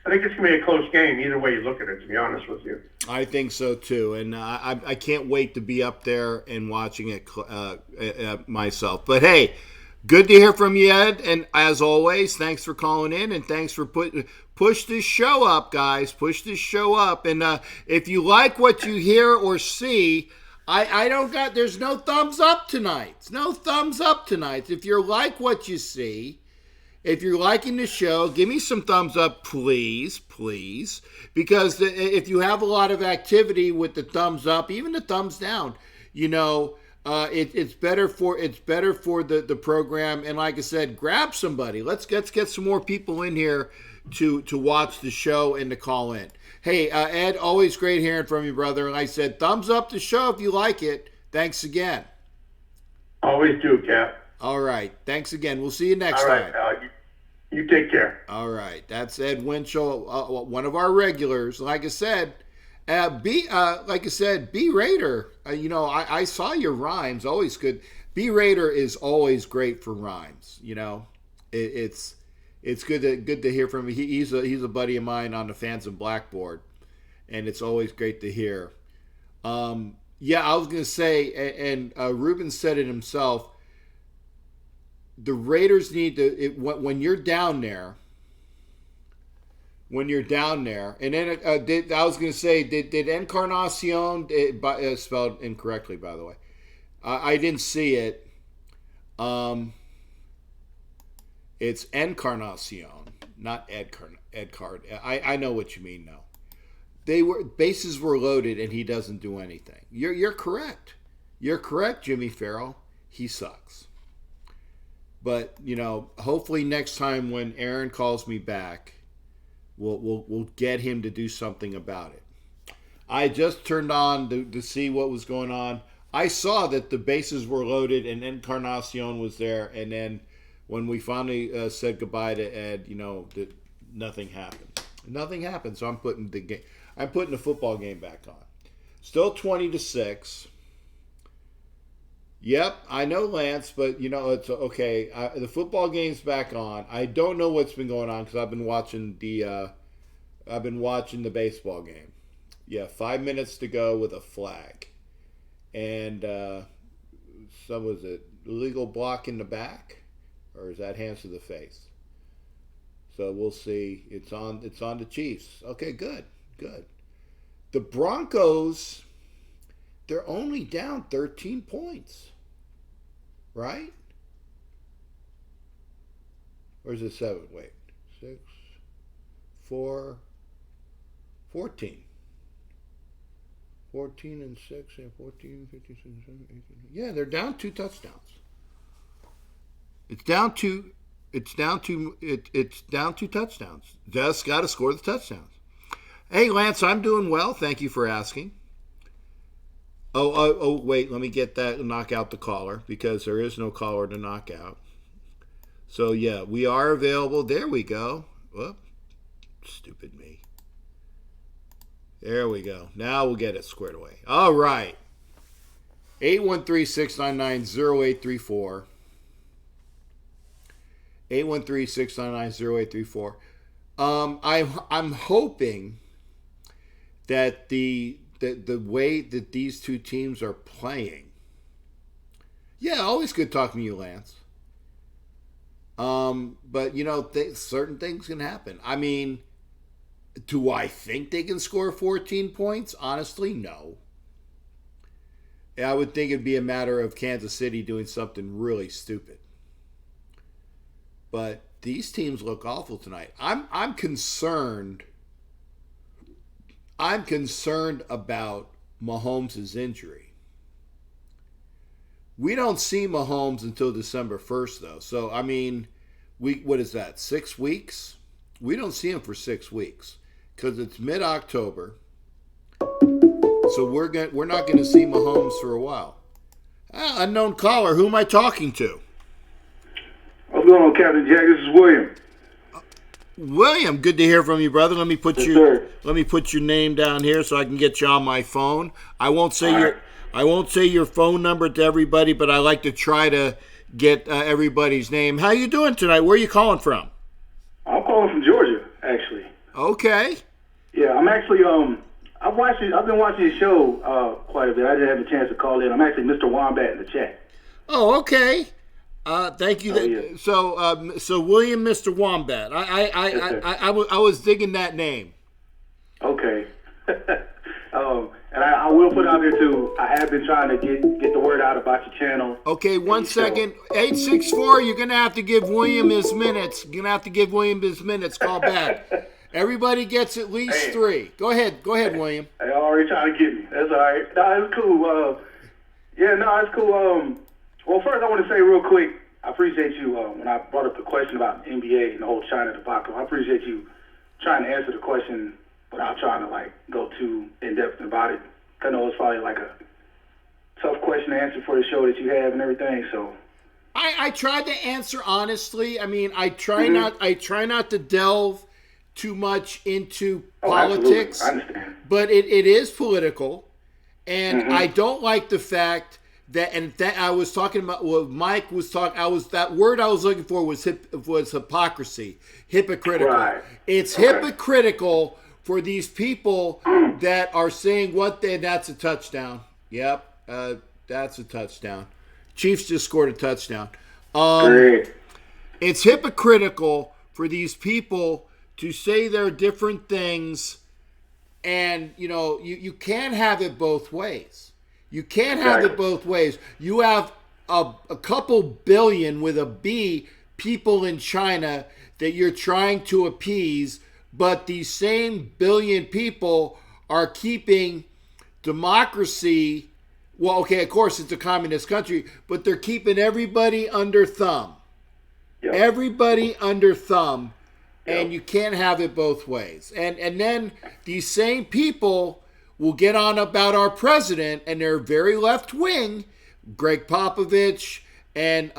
I think it's going to be a close game either way you look at it, to be honest with you. I think so, too. And I can't wait to be up there and watching it myself. But, hey, good to hear from you, Ed. And, as always, thanks for calling in, and thanks for push this show up, guys. Push this show up. And if you like what you hear or see, there's no thumbs up tonight. No thumbs up tonight. If you like what you see, if you're liking the show, give me some thumbs up, please. Because if you have a lot of activity with the thumbs up, even the thumbs down, it's better for the program. And like I said, grab somebody. Let's get some more people in here to watch the show and to call in. Hey, Ed, always great hearing from you, brother. And I said, thumbs up the show if you like it. Thanks again. Always do, Cap. All right. Thanks again. We'll see you next time. You take care. All right. That's Ed Winchell, one of our regulars. Like I said, B Raider. I saw your rhymes. Always good. B Raider is always great for rhymes. It's good to hear from him. He's a buddy of mine on the Fans and Blackboard, and it's always great to hear. I was going to say, and Ruben said it himself, the Raiders need to, when you're down there, and then I was going to say, did Encarnacion, spelled incorrectly, by the way. I didn't see it. It's Encarnacion, not Ed Card. I know what you mean now. Bases were loaded and he doesn't do anything. You're correct. You're correct, Jimmy Farrell. He sucks. But hopefully next time when Aaron calls me back, we'll get him to do something about it. I just turned on to see what was going on. I saw that the bases were loaded and Encarnacion was there, and then when we finally said goodbye to Ed, nothing happened. Nothing happened. So I'm putting the football game back on. Still 20-6. Yep, I know, Lance, but it's okay. The football game's back on. I don't know what's been going on because I've been watching the baseball game. Yeah, 5 minutes to go with a flag, and some was it illegal block in the back, or is that hands to the face? So we'll see. It's on the Chiefs. Okay, good. The Broncos, they're only down 13 points. Right? Or is it 7? Wait. 6, 4, 14. 14 and 6 and 14, 15, 16, 17, 18. Yeah, they're down 2 touchdowns. It's down 2 touchdowns. Just got to score the touchdowns. Hey, Lance, I'm doing well. Thank you for asking. Oh, wait, let me get that, knock out the caller, because there is no caller to knock out. So, yeah, we are available. There we go. Whoop. Stupid me. There we go. Now we'll get it squared away. All right. 813-699-0834. 813-699-0834. I'm hoping that the way that these two teams are playing. Yeah, always good talking to you, Lance. But, certain things can happen. I mean, do I think they can score 14 points? Honestly, no. I would think it'd be a matter of Kansas City doing something really stupid. But these teams look awful tonight. I'm concerned. I'm concerned about Mahomes' injury. We don't see Mahomes until December 1st, though. So, I mean, what is that, 6 weeks? We don't see him for 6 weeks because it's mid-October. So we're not going to see Mahomes for a while. Unknown caller, who am I talking to? What's going on, Captain Jack? This is William. William, good to hear from you, brother. Let me put your name down here so I can get you on my phone. I won't say your phone number to everybody, but I like to try to get everybody's name. How you doing tonight? Where are you calling from? I'm calling from Georgia, actually. Okay. Yeah, I'm actually I've been watching your show quite a bit. I didn't have a chance to call in. I'm actually Mr. Wombat in the chat. Oh, okay. Thank you. Yeah. So William, Mr. Wombat. I was digging that name. Okay. And I will put out there too. I have been trying to get the word out about your channel. Okay, 1 second. 864. You're gonna have to give William his minutes. Call back. Everybody gets at least 3. Go ahead, William. They already trying to get me. That's all right. No, it's cool. It's cool. Well, first I want to say real quick, I appreciate you when I brought up the question about NBA and the whole China debacle. I appreciate you trying to answer the question without trying to go too in depth about it. I know it's probably a tough question to answer for the show that you have and everything. So I tried to answer honestly. I mean, I try not to delve too much into politics. I understand. But it is political, and I don't like the fact that I was talking about what Mike was talking. That word I was looking for was hypocrisy, hypocritical. Right. It's hypocritical for these people that are saying that's a touchdown. Yep, that's a touchdown. Chiefs just scored a touchdown. Great. It's hypocritical for these people to say they're different things, and you can't have it both ways. You can't have it both ways. You have a couple billion with a B people in China that you're trying to appease, but these same billion people are keeping democracy. Well, okay, of course it's a communist country, but they're keeping everybody under thumb. Yep. Everybody under thumb, and you can't have it both ways. And then these same people will get on about our president, and they're very left wing, Greg Popovich and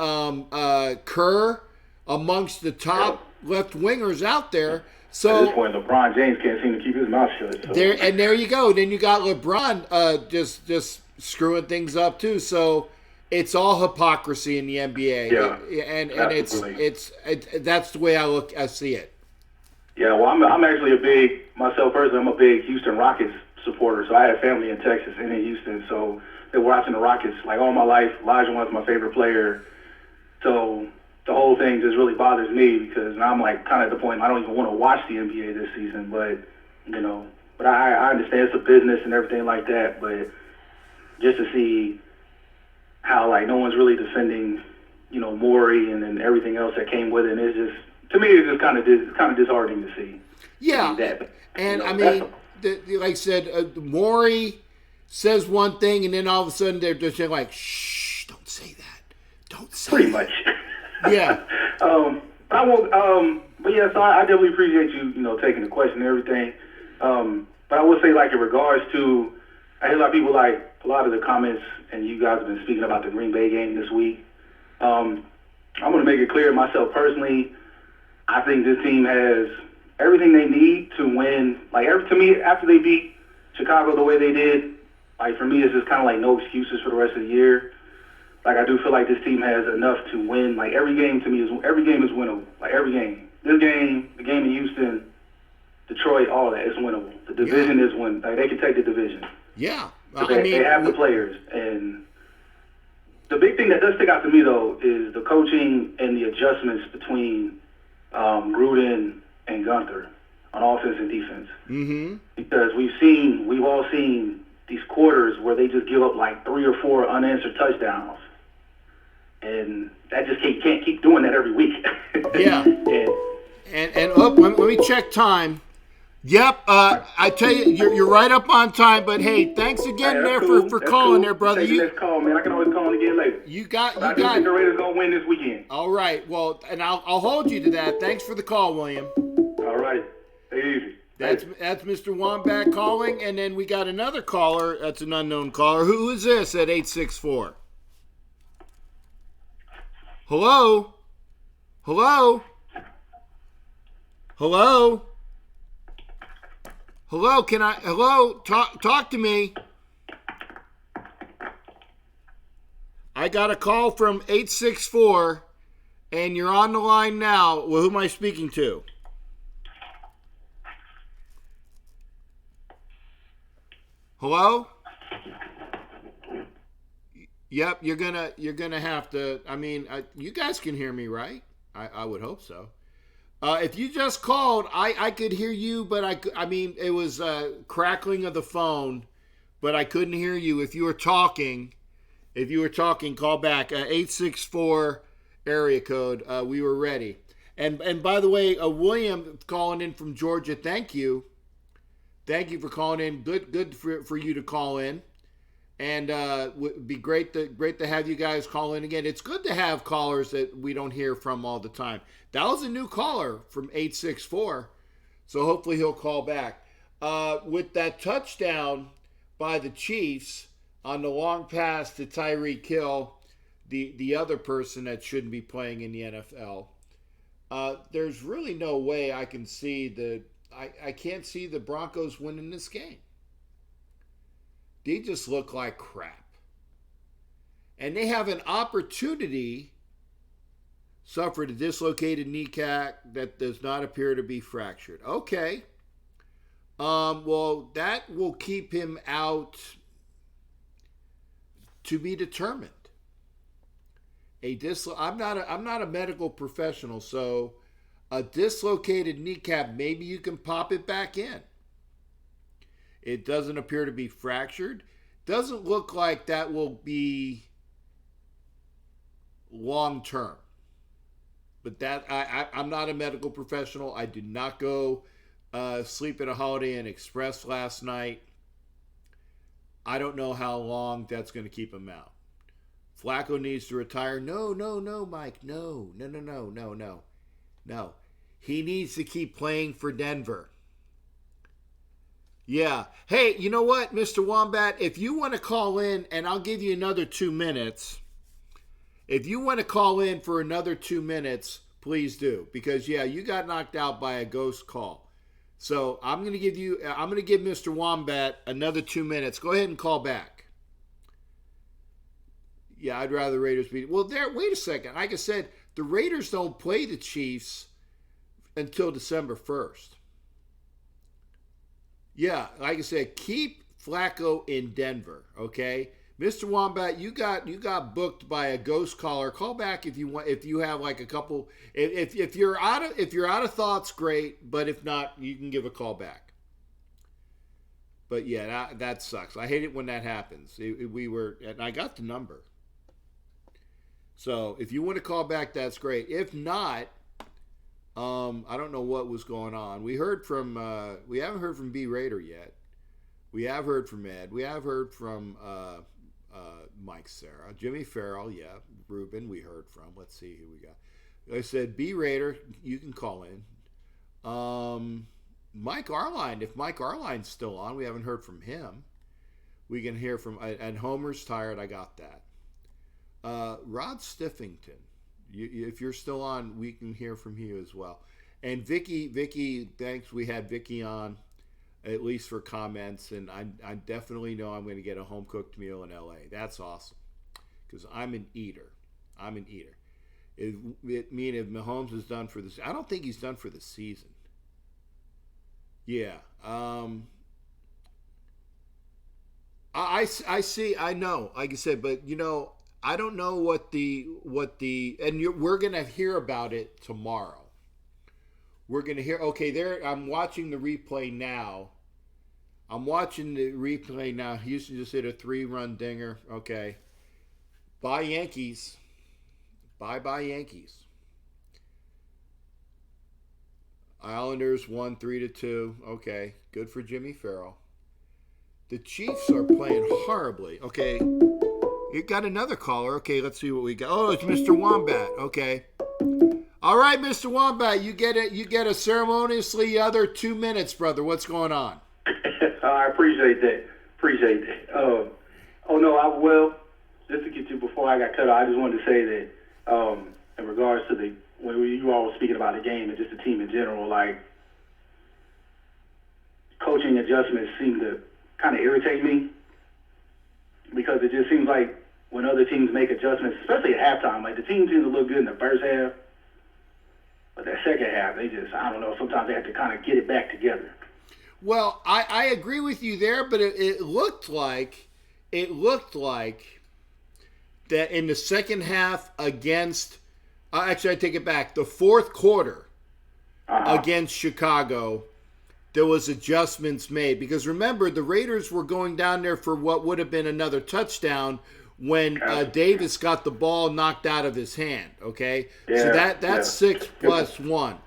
Kerr, amongst the top left wingers out there. So at this point, LeBron James can't seem to keep his mouth shut. So. There you go. Then you got LeBron just screwing things up too. So it's all hypocrisy in the NBA. Yeah, and it's that's the way I see it. Yeah, well, I'm actually myself personally, I'm a big Houston Rockets supporter. So I have family in Texas and in Houston. So they're watching the Rockets like all my life. Olajuwon's my favorite player. So the whole thing just really bothers me because I'm like kind of at the point I don't even want to watch the NBA this season. But I understand it's a business and everything like that. But just to see how like no one's really defending, Morey and then everything else that came with it, it's just, to me, it's just kind of disheartening to see. Yeah, I mean, like I said, Morey says one thing, and then all of a sudden they're just like, "Shh, don't say that, don't say." Pretty that. much. Yeah. But I won't. But yeah, so I definitely appreciate you, taking the question and everything. But I will say, like in regards to, I hear a lot of people like a lot of the comments, and you guys have been speaking about the Green Bay game this week. I'm going to make it clear myself personally. I think this team has everything they need to win. Like, to me, after they beat Chicago the way they did, like, for me, it's just kind of like no excuses for the rest of the year. Like, I do feel like this team has enough to win. Like, every game to me is winnable. Like, every game. This game, the game in Houston, Detroit, all that is winnable. The division is winnable. Like, they can take the division. Yeah. They have the players. And the big thing that does stick out to me, though, is the coaching and the adjustments between Gruden and Gunther on offense and defense. Mm-hmm. Because we've all seen these quarters where they just give up like 3 or 4 unanswered touchdowns. And that just can't keep doing that every week. Yeah. And let me check time. Yep, I tell you, you're right up on time. But hey, thanks again for calling there, brother. Let's call, man. I can always call again later. I think the Raiders gonna win this weekend. All right. Well, and I'll hold you to that. Thanks for the call, William. All right. Take it easy. That's Mr. Wombat calling, and then we got another caller. That's an unknown caller. Who is this at 864? Hello? Hello? Hello? Hello? Hello? Talk to me. I got a call from 864, and you're on the line now. Well, who am I speaking to? Hello? Yep, you're gonna have to. I mean, you guys can hear me, right? I would hope so. If you just called, I could hear you, but I mean, it was crackling of the phone, but I couldn't hear you. If you were talking, call back. 864 area code. We were ready. And by the way, William calling in from Georgia. Thank you. Thank you for calling in. Good for you to call in. And would be great to have you guys call in again. It's good to have callers that we don't hear from all the time. That was a new caller from 864, so hopefully he'll call back. With that touchdown by the Chiefs on the long pass to Tyreek Hill, the other person that shouldn't be playing in the NFL, there's really no way I can see I can't see the Broncos winning this game. They just look like crap. And they have an opportunity, suffered a dislocated kneecap that does not appear to be fractured. Okay. Well, that will keep him out to be determined. I'm not a medical professional, so a dislocated kneecap, maybe you can pop it back in. It doesn't appear to be fractured. Doesn't look like that will be long term. But that I'm not a medical professional. I did not go sleep at a Holiday Inn Express last night. I don't know how long that's going to keep him out. Flacco needs to retire. No, Mike. No. He needs to keep playing for Denver. Yeah. Hey, you know what, Mr. Wombat? If you want to call in, and I'll give you another 2 minutes. If you want to call in for another 2 minutes, please do. Because, yeah, you got knocked out by a ghost call. So I'm going to give Mr. Wombat another 2 minutes. Go ahead and call back. Yeah, I'd rather the Raiders beat. Well, wait a second. Like I said, the Raiders don't play the Chiefs until December 1st. Yeah, like I said, keep Flacco in Denver, okay? Mr. Wombat, you got booked by a ghost caller. Call back if you want. If you have like a couple. If you're out of thoughts, great. But if not, you can give a call back. But yeah, that sucks. I hate it when that happens. And I got the number. So if you want to call back, that's great. If not, I don't know what was going on. We haven't heard from B Raider yet. We have heard from Ed. We have heard from Mike Sarah, Jimmy Farrell, yeah, Ruben. We heard from. Let's see who we got. Like I said, B Raider, you can call in. Mike Arline, if Mike Arline's still on, we haven't heard from him. We can hear from. And Homer's tired. I got that. Rod Stiffington. If you're still on, we can hear from you as well. And Vicky, thanks. We had Vicky on, at least for comments, and I definitely know I'm going to get a home-cooked meal in LA. That's awesome, because I'm an eater. If Mahomes is done for this, I don't think he's done for the season. Yeah. I see. I know. Like I said, but I don't know what the we're gonna hear about it tomorrow. We're gonna hear. Okay, I'm watching the replay now. Houston just hit a 3-run dinger. Okay, bye Yankees. Bye Yankees. Islanders won 3-2. Okay, good for Jimmy Farrell. The Chiefs are playing horribly. Okay. You got another caller. Okay, let's see what we got. Oh, it's Mr. Wombat. Okay. All right, Mr. Wombat, you get it. You get a ceremoniously other 2 minutes, brother. What's going on? I appreciate that. Just to get you before I got cut off, I just wanted to say that in regards to when you all were speaking about the game and just the team in general, like coaching adjustments seem to kind of irritate me because it just seems like when other teams make adjustments, especially at halftime, like the team seems to look good in the first half, but that second half, I don't know, sometimes they have to kind of get it back together. Well, I agree with you there, but it looked like that in the second half against, actually I take it back, the fourth quarter against Chicago, there was adjustments made. Because remember, the Raiders were going down there for what would have been another touchdown when Davis got the ball knocked out of his hand, okay? Yeah, so that's 6 plus 1.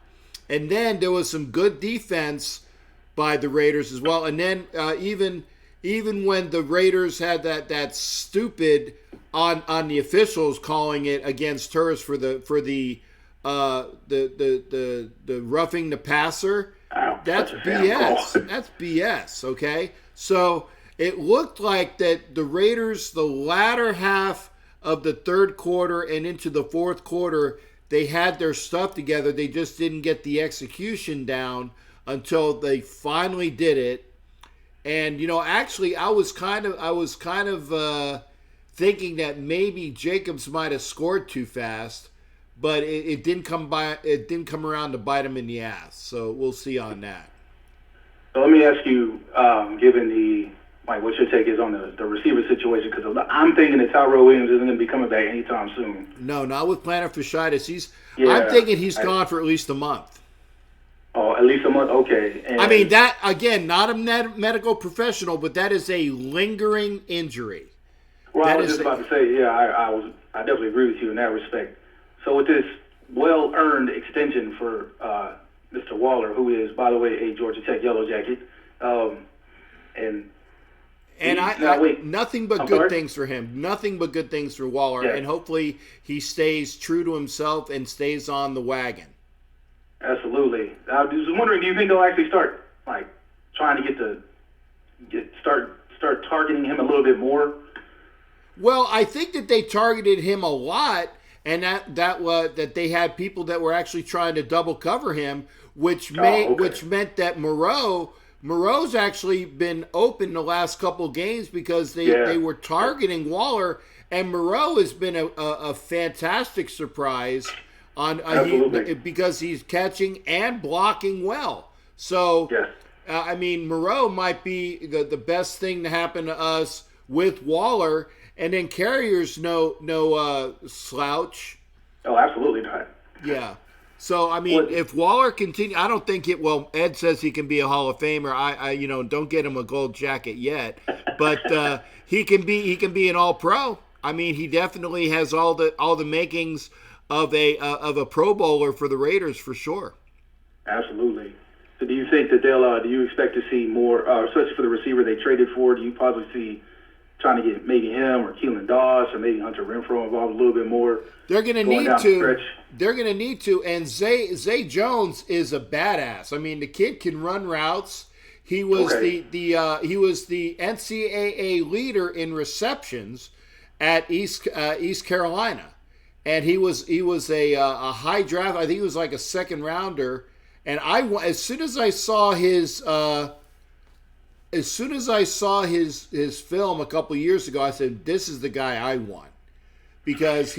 And then there was some good defense by the Raiders as well. And then even when the Raiders had that stupid on the officials calling it against Turris for the roughing the passer, that's BS. That's BS, okay? So it looked like that the Raiders, the latter half of the third quarter and into the fourth quarter, they had their stuff together. They just didn't get the execution down until they finally did it. And actually, I was kind of thinking that maybe Jacobs might have scored too fast, but it didn't come around to bite him in the ass. So we'll see on that. So let me ask you, given what your take is on the receiver situation, because I'm thinking that Tyrell Williams isn't going to be coming back anytime soon. No, not with plantar fasciitis. I'm thinking he's gone for at least a month. Oh, at least a month? Okay. And I mean, that, again, not a medical professional, but that is a lingering injury. Well, I was just about to say, I definitely agree with you in that respect. So with this well-earned extension for Mr. Waller, who is, by the way, a Georgia Tech Yellow Jacket, nothing but good things for him. Nothing but good things for Waller, and hopefully he stays true to himself and stays on the wagon. Absolutely. I was wondering, do you think they'll actually start trying to get the start targeting him a little bit more? Well, I think that they targeted him a lot, and that they had people that were actually trying to double cover him, which meant that Moreau's actually been open the last couple games because they were targeting Waller, and Moreau has been a fantastic surprise because he's catching and blocking well. So, I mean, Moreau might be the best thing to happen to us with Waller, and then Carrier's no slouch. Oh, absolutely not. Yeah. So, I mean, if Waller continue, I don't think Ed says he can be a Hall of Famer. I don't get him a gold jacket yet, but he can be an All-Pro. I mean, he definitely has all the makings of a Pro Bowler for the Raiders for sure. Absolutely. So, do you think that do you expect to see more, especially for the receiver they traded for? Do you possibly see trying to get maybe him or Keelan Doss or maybe Hunter Renfrow involved a little bit more? They're going to need to. They're going to need to. And Zay Jones is a badass. I mean, the kid can run routes. He was the NCAA leader in receptions at East Carolina, and he was a high draft. I think he was like a second rounder. And as soon as I saw his film a couple years ago, I said, this is the guy I want, because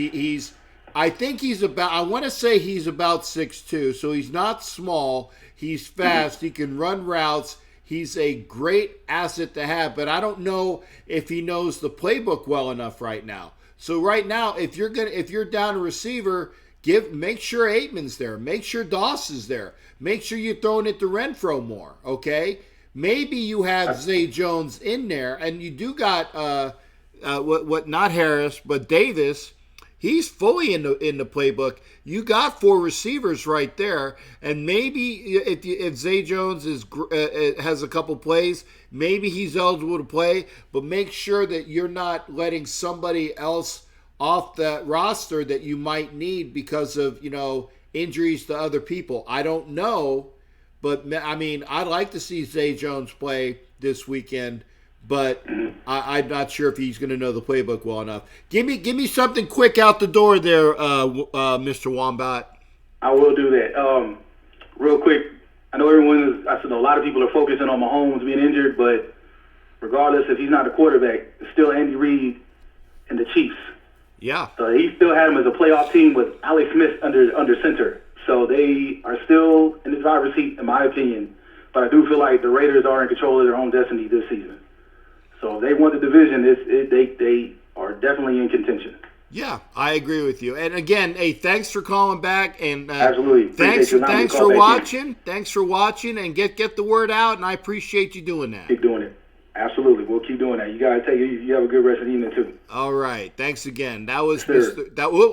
I want to say he's about 6'2", so he's not small. He's fast. He can run routes. He's a great asset to have, but I don't know if he knows the playbook well enough right now. So right now, if you're down a receiver, make sure Aitman's there. Make sure Doss is there. Make sure you're throwing it to Renfrow more, okay? Maybe you have Zay Jones in there, and you do got not Harris, but Davis. He's fully in the playbook. You got 4 receivers right there, and maybe if Zay Jones has a couple plays, maybe he's eligible to play. But make sure that you're not letting somebody else off that roster that you might need because of injuries to other people. I don't know. But, I mean, I'd like to see Zay Jones play this weekend, but I'm not sure if he's going to know the playbook well enough. Give me something quick out the door there, Mr. Wombat. I will do that. Real quick, I know a lot of people are focusing on Mahomes being injured, but regardless if he's not a quarterback, it's still Andy Reid and the Chiefs. Yeah. So he still had him as a playoff team with Alex Smith under center. So they are still in the driver's seat, in my opinion. But I do feel like the Raiders are in control of their own destiny this season. So if they won the division, they are definitely in contention. Yeah, I agree with you. And again, hey, thanks for calling back, and absolutely. Thanks for watching. Thanks for watching, and get the word out. And I appreciate you doing that. Keep doing it. Absolutely, we'll keep doing that. You gotta you have a good rest of the evening too. All right, thanks again. That was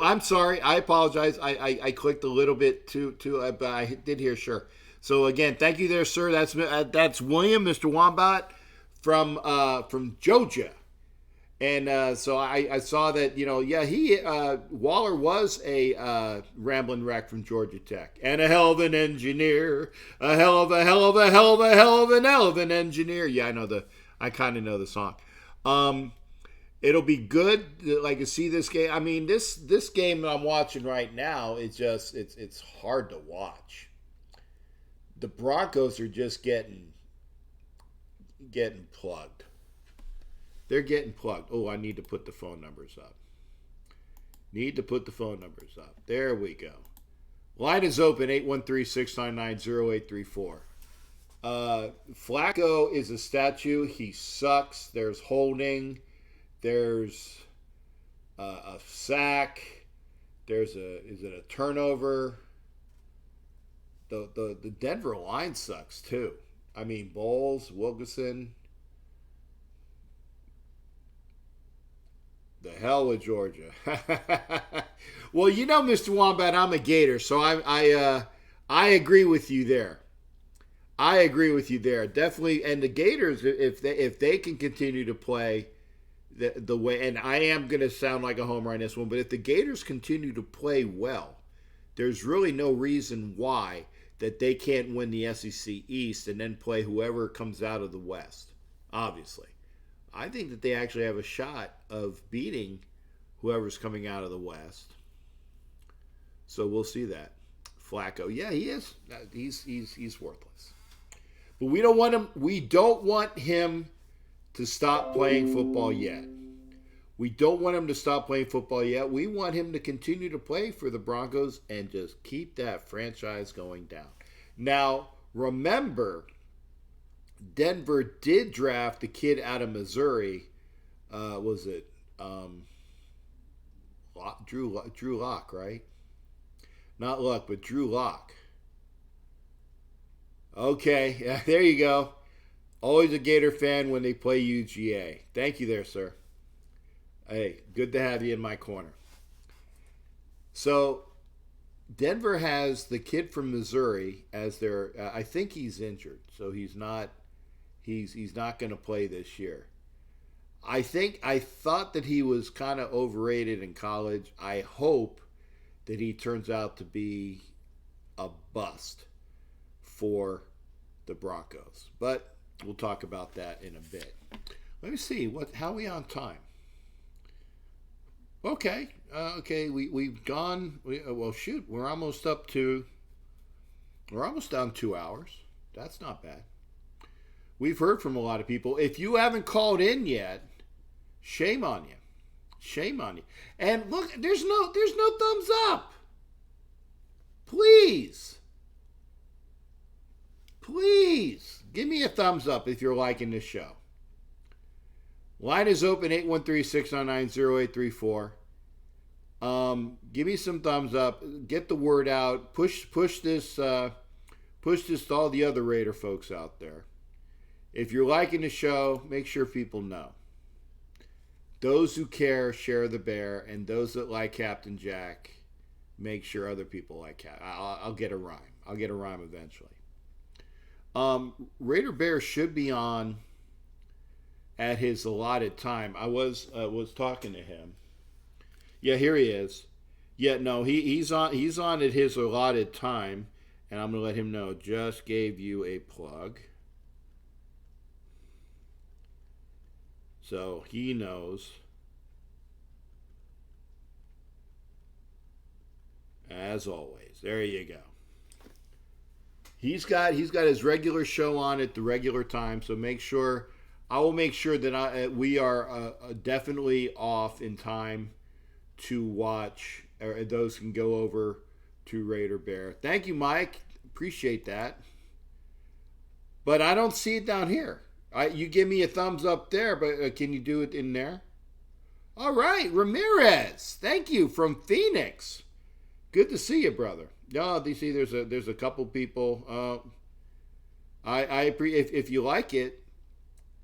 I'm sorry, I apologize. I clicked a little bit too, but I did hear sure. So again, thank you there, sir. That's William, Mr. Wombat from Georgia, and so I saw that Waller was a rambling wreck from Georgia Tech, and a hell of an engineer, a hell of an engineer. Yeah, I kind of know the song. It'll be good, like, to see this game. I mean, this game that I'm watching right now, it's hard to watch. The Broncos are just getting plugged. They're getting plugged. Oh, I need to put the phone numbers up. There we go. Line is open, 813-699-0834. Flacco is a statue. He sucks. There's holding. There's a sack. Is it a turnover? The Denver line sucks too. I mean, Bowles, Wilkerson. The hell with Georgia. Well, Mr. Wombat, I'm a Gator, so I agree with you there. Definitely. And the Gators, if they can continue to play the way, and I am going to sound like a homer on this one, but if the Gators continue to play well, there's really no reason why that they can't win the SEC East and then play whoever comes out of the West. obviously. I think that they actually have a shot of beating whoever's coming out of the West. So we'll see that. Flacco, yeah, he is. He's worthless. But we don't want him to stop playing football yet. We don't want him to stop playing football yet. We want him to continue to play for the Broncos and just keep that franchise going down. Now, remember, Denver did draft the kid out of Missouri. Was it Drew Lock, right? Not Luck, but Drew Lock. Okay, yeah, there you go. Always a Gator fan when they play UGA. Thank you there, sir. Hey, good to have you in my corner. So, Denver has the kid from Missouri as their. I think he's injured, so he's not going to play this year. I thought that he was kind of overrated in college. I hope that he turns out to be a bust for the Broncos, but we'll talk about that in a bit. Let me see how are we on time. Okay, we've gone. We're almost down 2 hours. That's not bad. We've heard from a lot of people. If you haven't called in yet, shame on you. Shame on you. And look, there's no thumbs up. Please give me a thumbs up if you're liking this show. Line is open, 813-699-0834. Give me some thumbs up. Get the word out. Push this to all the other Raider folks out there. If you're liking the show, make sure people know. Those who care share the bear, and those that like Captain Jack, make sure other people like Cap. I'll get a rhyme. I'll get a rhyme eventually. Raider Bear should be on at his allotted time. I was talking to him. Yeah, here he is. Yeah, no, he's on at his allotted time, and I'm gonna let him know. Just gave you a plug, so he knows. As always, there you go. He's got his regular show on at the regular time, so I will make sure that we are definitely off in time to watch, or those can go over to Raider Bear. Thank you, Mike. Appreciate that. But I don't see it down here. You give me a thumbs up there, but can you do it in there? All right, Ramirez. Thank you from Phoenix. Good to see you, brother. No, you see, there's a couple people. If you like it,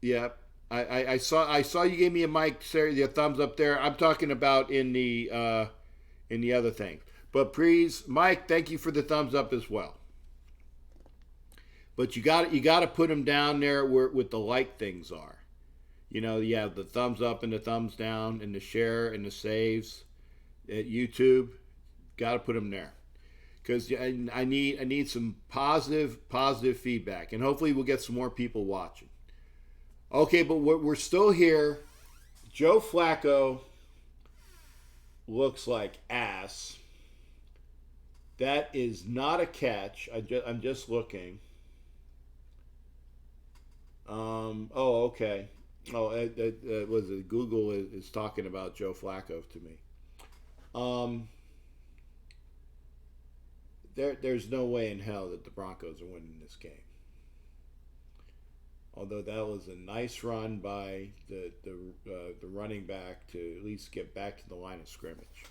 yeah. I saw you gave me a mic, Sarah, the thumbs up there. I'm talking about in the other thing. But please, Mike, thank you for the thumbs up as well. But you got to put them down there where the like things are. You know, you have the thumbs up and the thumbs down and the share and the saves at YouTube. Got to put them there. Because I need some positive feedback, and hopefully we'll get some more people watching. Okay, but we're still here. Joe Flacco looks like ass. That is not a catch. I'm just looking. Okay. Was it Google is talking about Joe Flacco to me. There's no way in hell that the Broncos are winning this game. Although that was a nice run by the running back to at least get back to the line of scrimmage.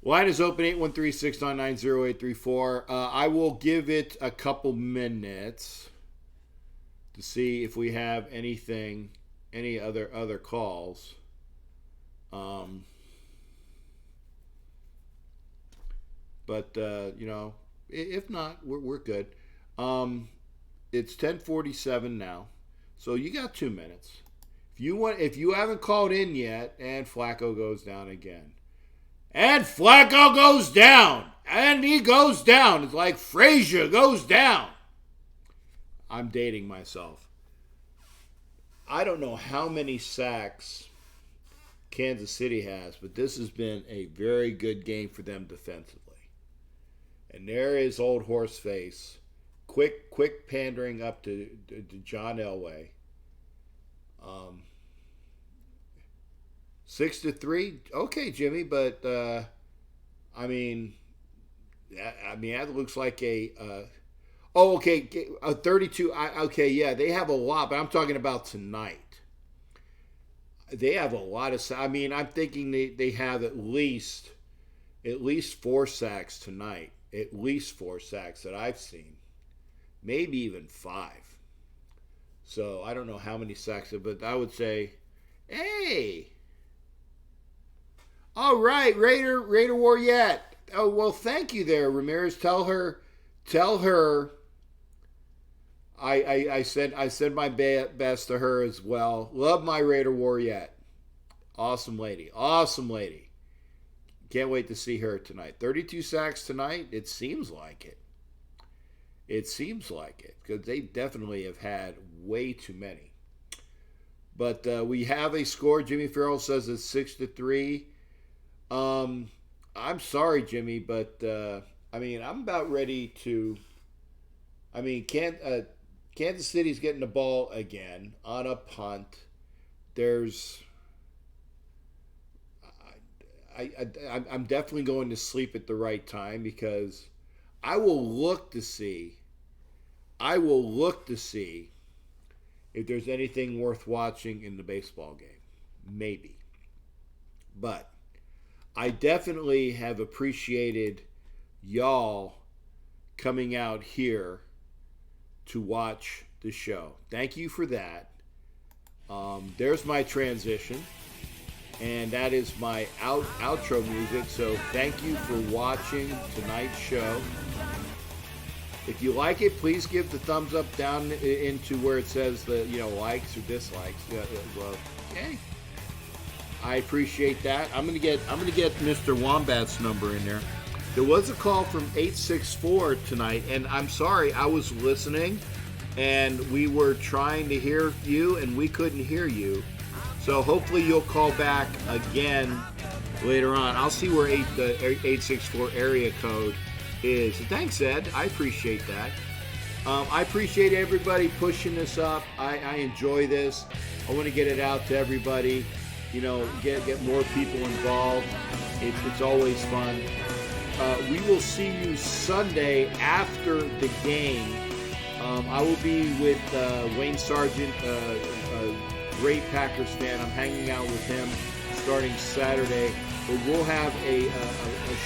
Line is open, 813-699-0834. I will give it a couple minutes to see if we have any other calls. But if not, we're good. It's 10:47 now, so you got 2 minutes. If you haven't called in yet, and Flacco goes down again, and Flacco goes down, and he goes down. It's like Frazier goes down. I'm dating myself. I don't know how many sacks Kansas City has, but this has been a very good game for them defensively. And there is old Horseface, quick pandering up to John Elway. 6-3, okay, Jimmy, but I mean, that looks like a. Oh, okay, 32. Okay, yeah, they have a lot, but I'm talking about tonight. They have a lot of. I mean, I'm thinking they have at least 4 sacks tonight. At least 4 sacks that I've seen, maybe even 5. So I don't know how many sacks, but I would say, hey, all right, Raider Warriette. Oh well, thank you there, Ramirez. Tell her. I said my best to her as well. Love my Raider Warriette. Awesome lady. Can't wait to see her tonight. 32 sacks tonight. It seems like it. Because they definitely have had way too many. But we have a score. Jimmy Farrell says it's 6-3. I'm sorry, Jimmy, but I mean, I'm about ready to. I mean, Kansas City's getting the ball again on a punt. I'm definitely going to sleep at the right time because I will look to see if there's anything worth watching in the baseball game. Maybe. But I definitely have appreciated y'all coming out here to watch the show. Thank you for that. There's my transition. And that is my outro music. So thank you for watching tonight's show. If you like it, please give the thumbs up down into where it says the likes or dislikes. Well, okay. I appreciate that. I'm gonna get Mr. Wombat's number in there. There was a call from 864 tonight, and I'm sorry, I was listening, and we were trying to hear you, and we couldn't hear you. So hopefully you'll call back again later on. I'll see where the 864 area code is. Thanks, Ed. I appreciate that. I appreciate everybody pushing this up. I enjoy this. I want to get it out to everybody. Get more people involved. It's always fun. We will see you Sunday after the game. I will be with Wayne Sargent, great Packers fan. I'm hanging out with him starting Saturday. But we'll have a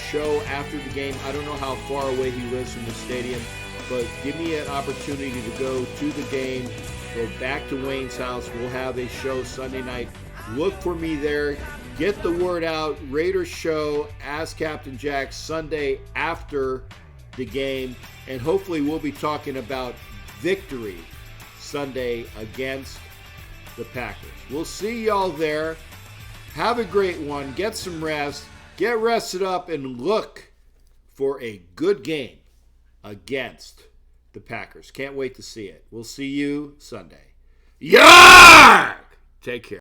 show after the game. I don't know how far away he lives from the stadium, but give me an opportunity to go to the game, go back to Wayne's house. We'll have a show Sunday night. Look for me there. Get the word out. Raiders show, Ask Captain Jack, Sunday after the game. And hopefully we'll be talking about victory Sunday against the Packers. We'll see y'all there. Have a great one. Get some rest. Get rested up and look for a good game against the Packers. Can't wait to see it. We'll see you Sunday. Yarg! Take care.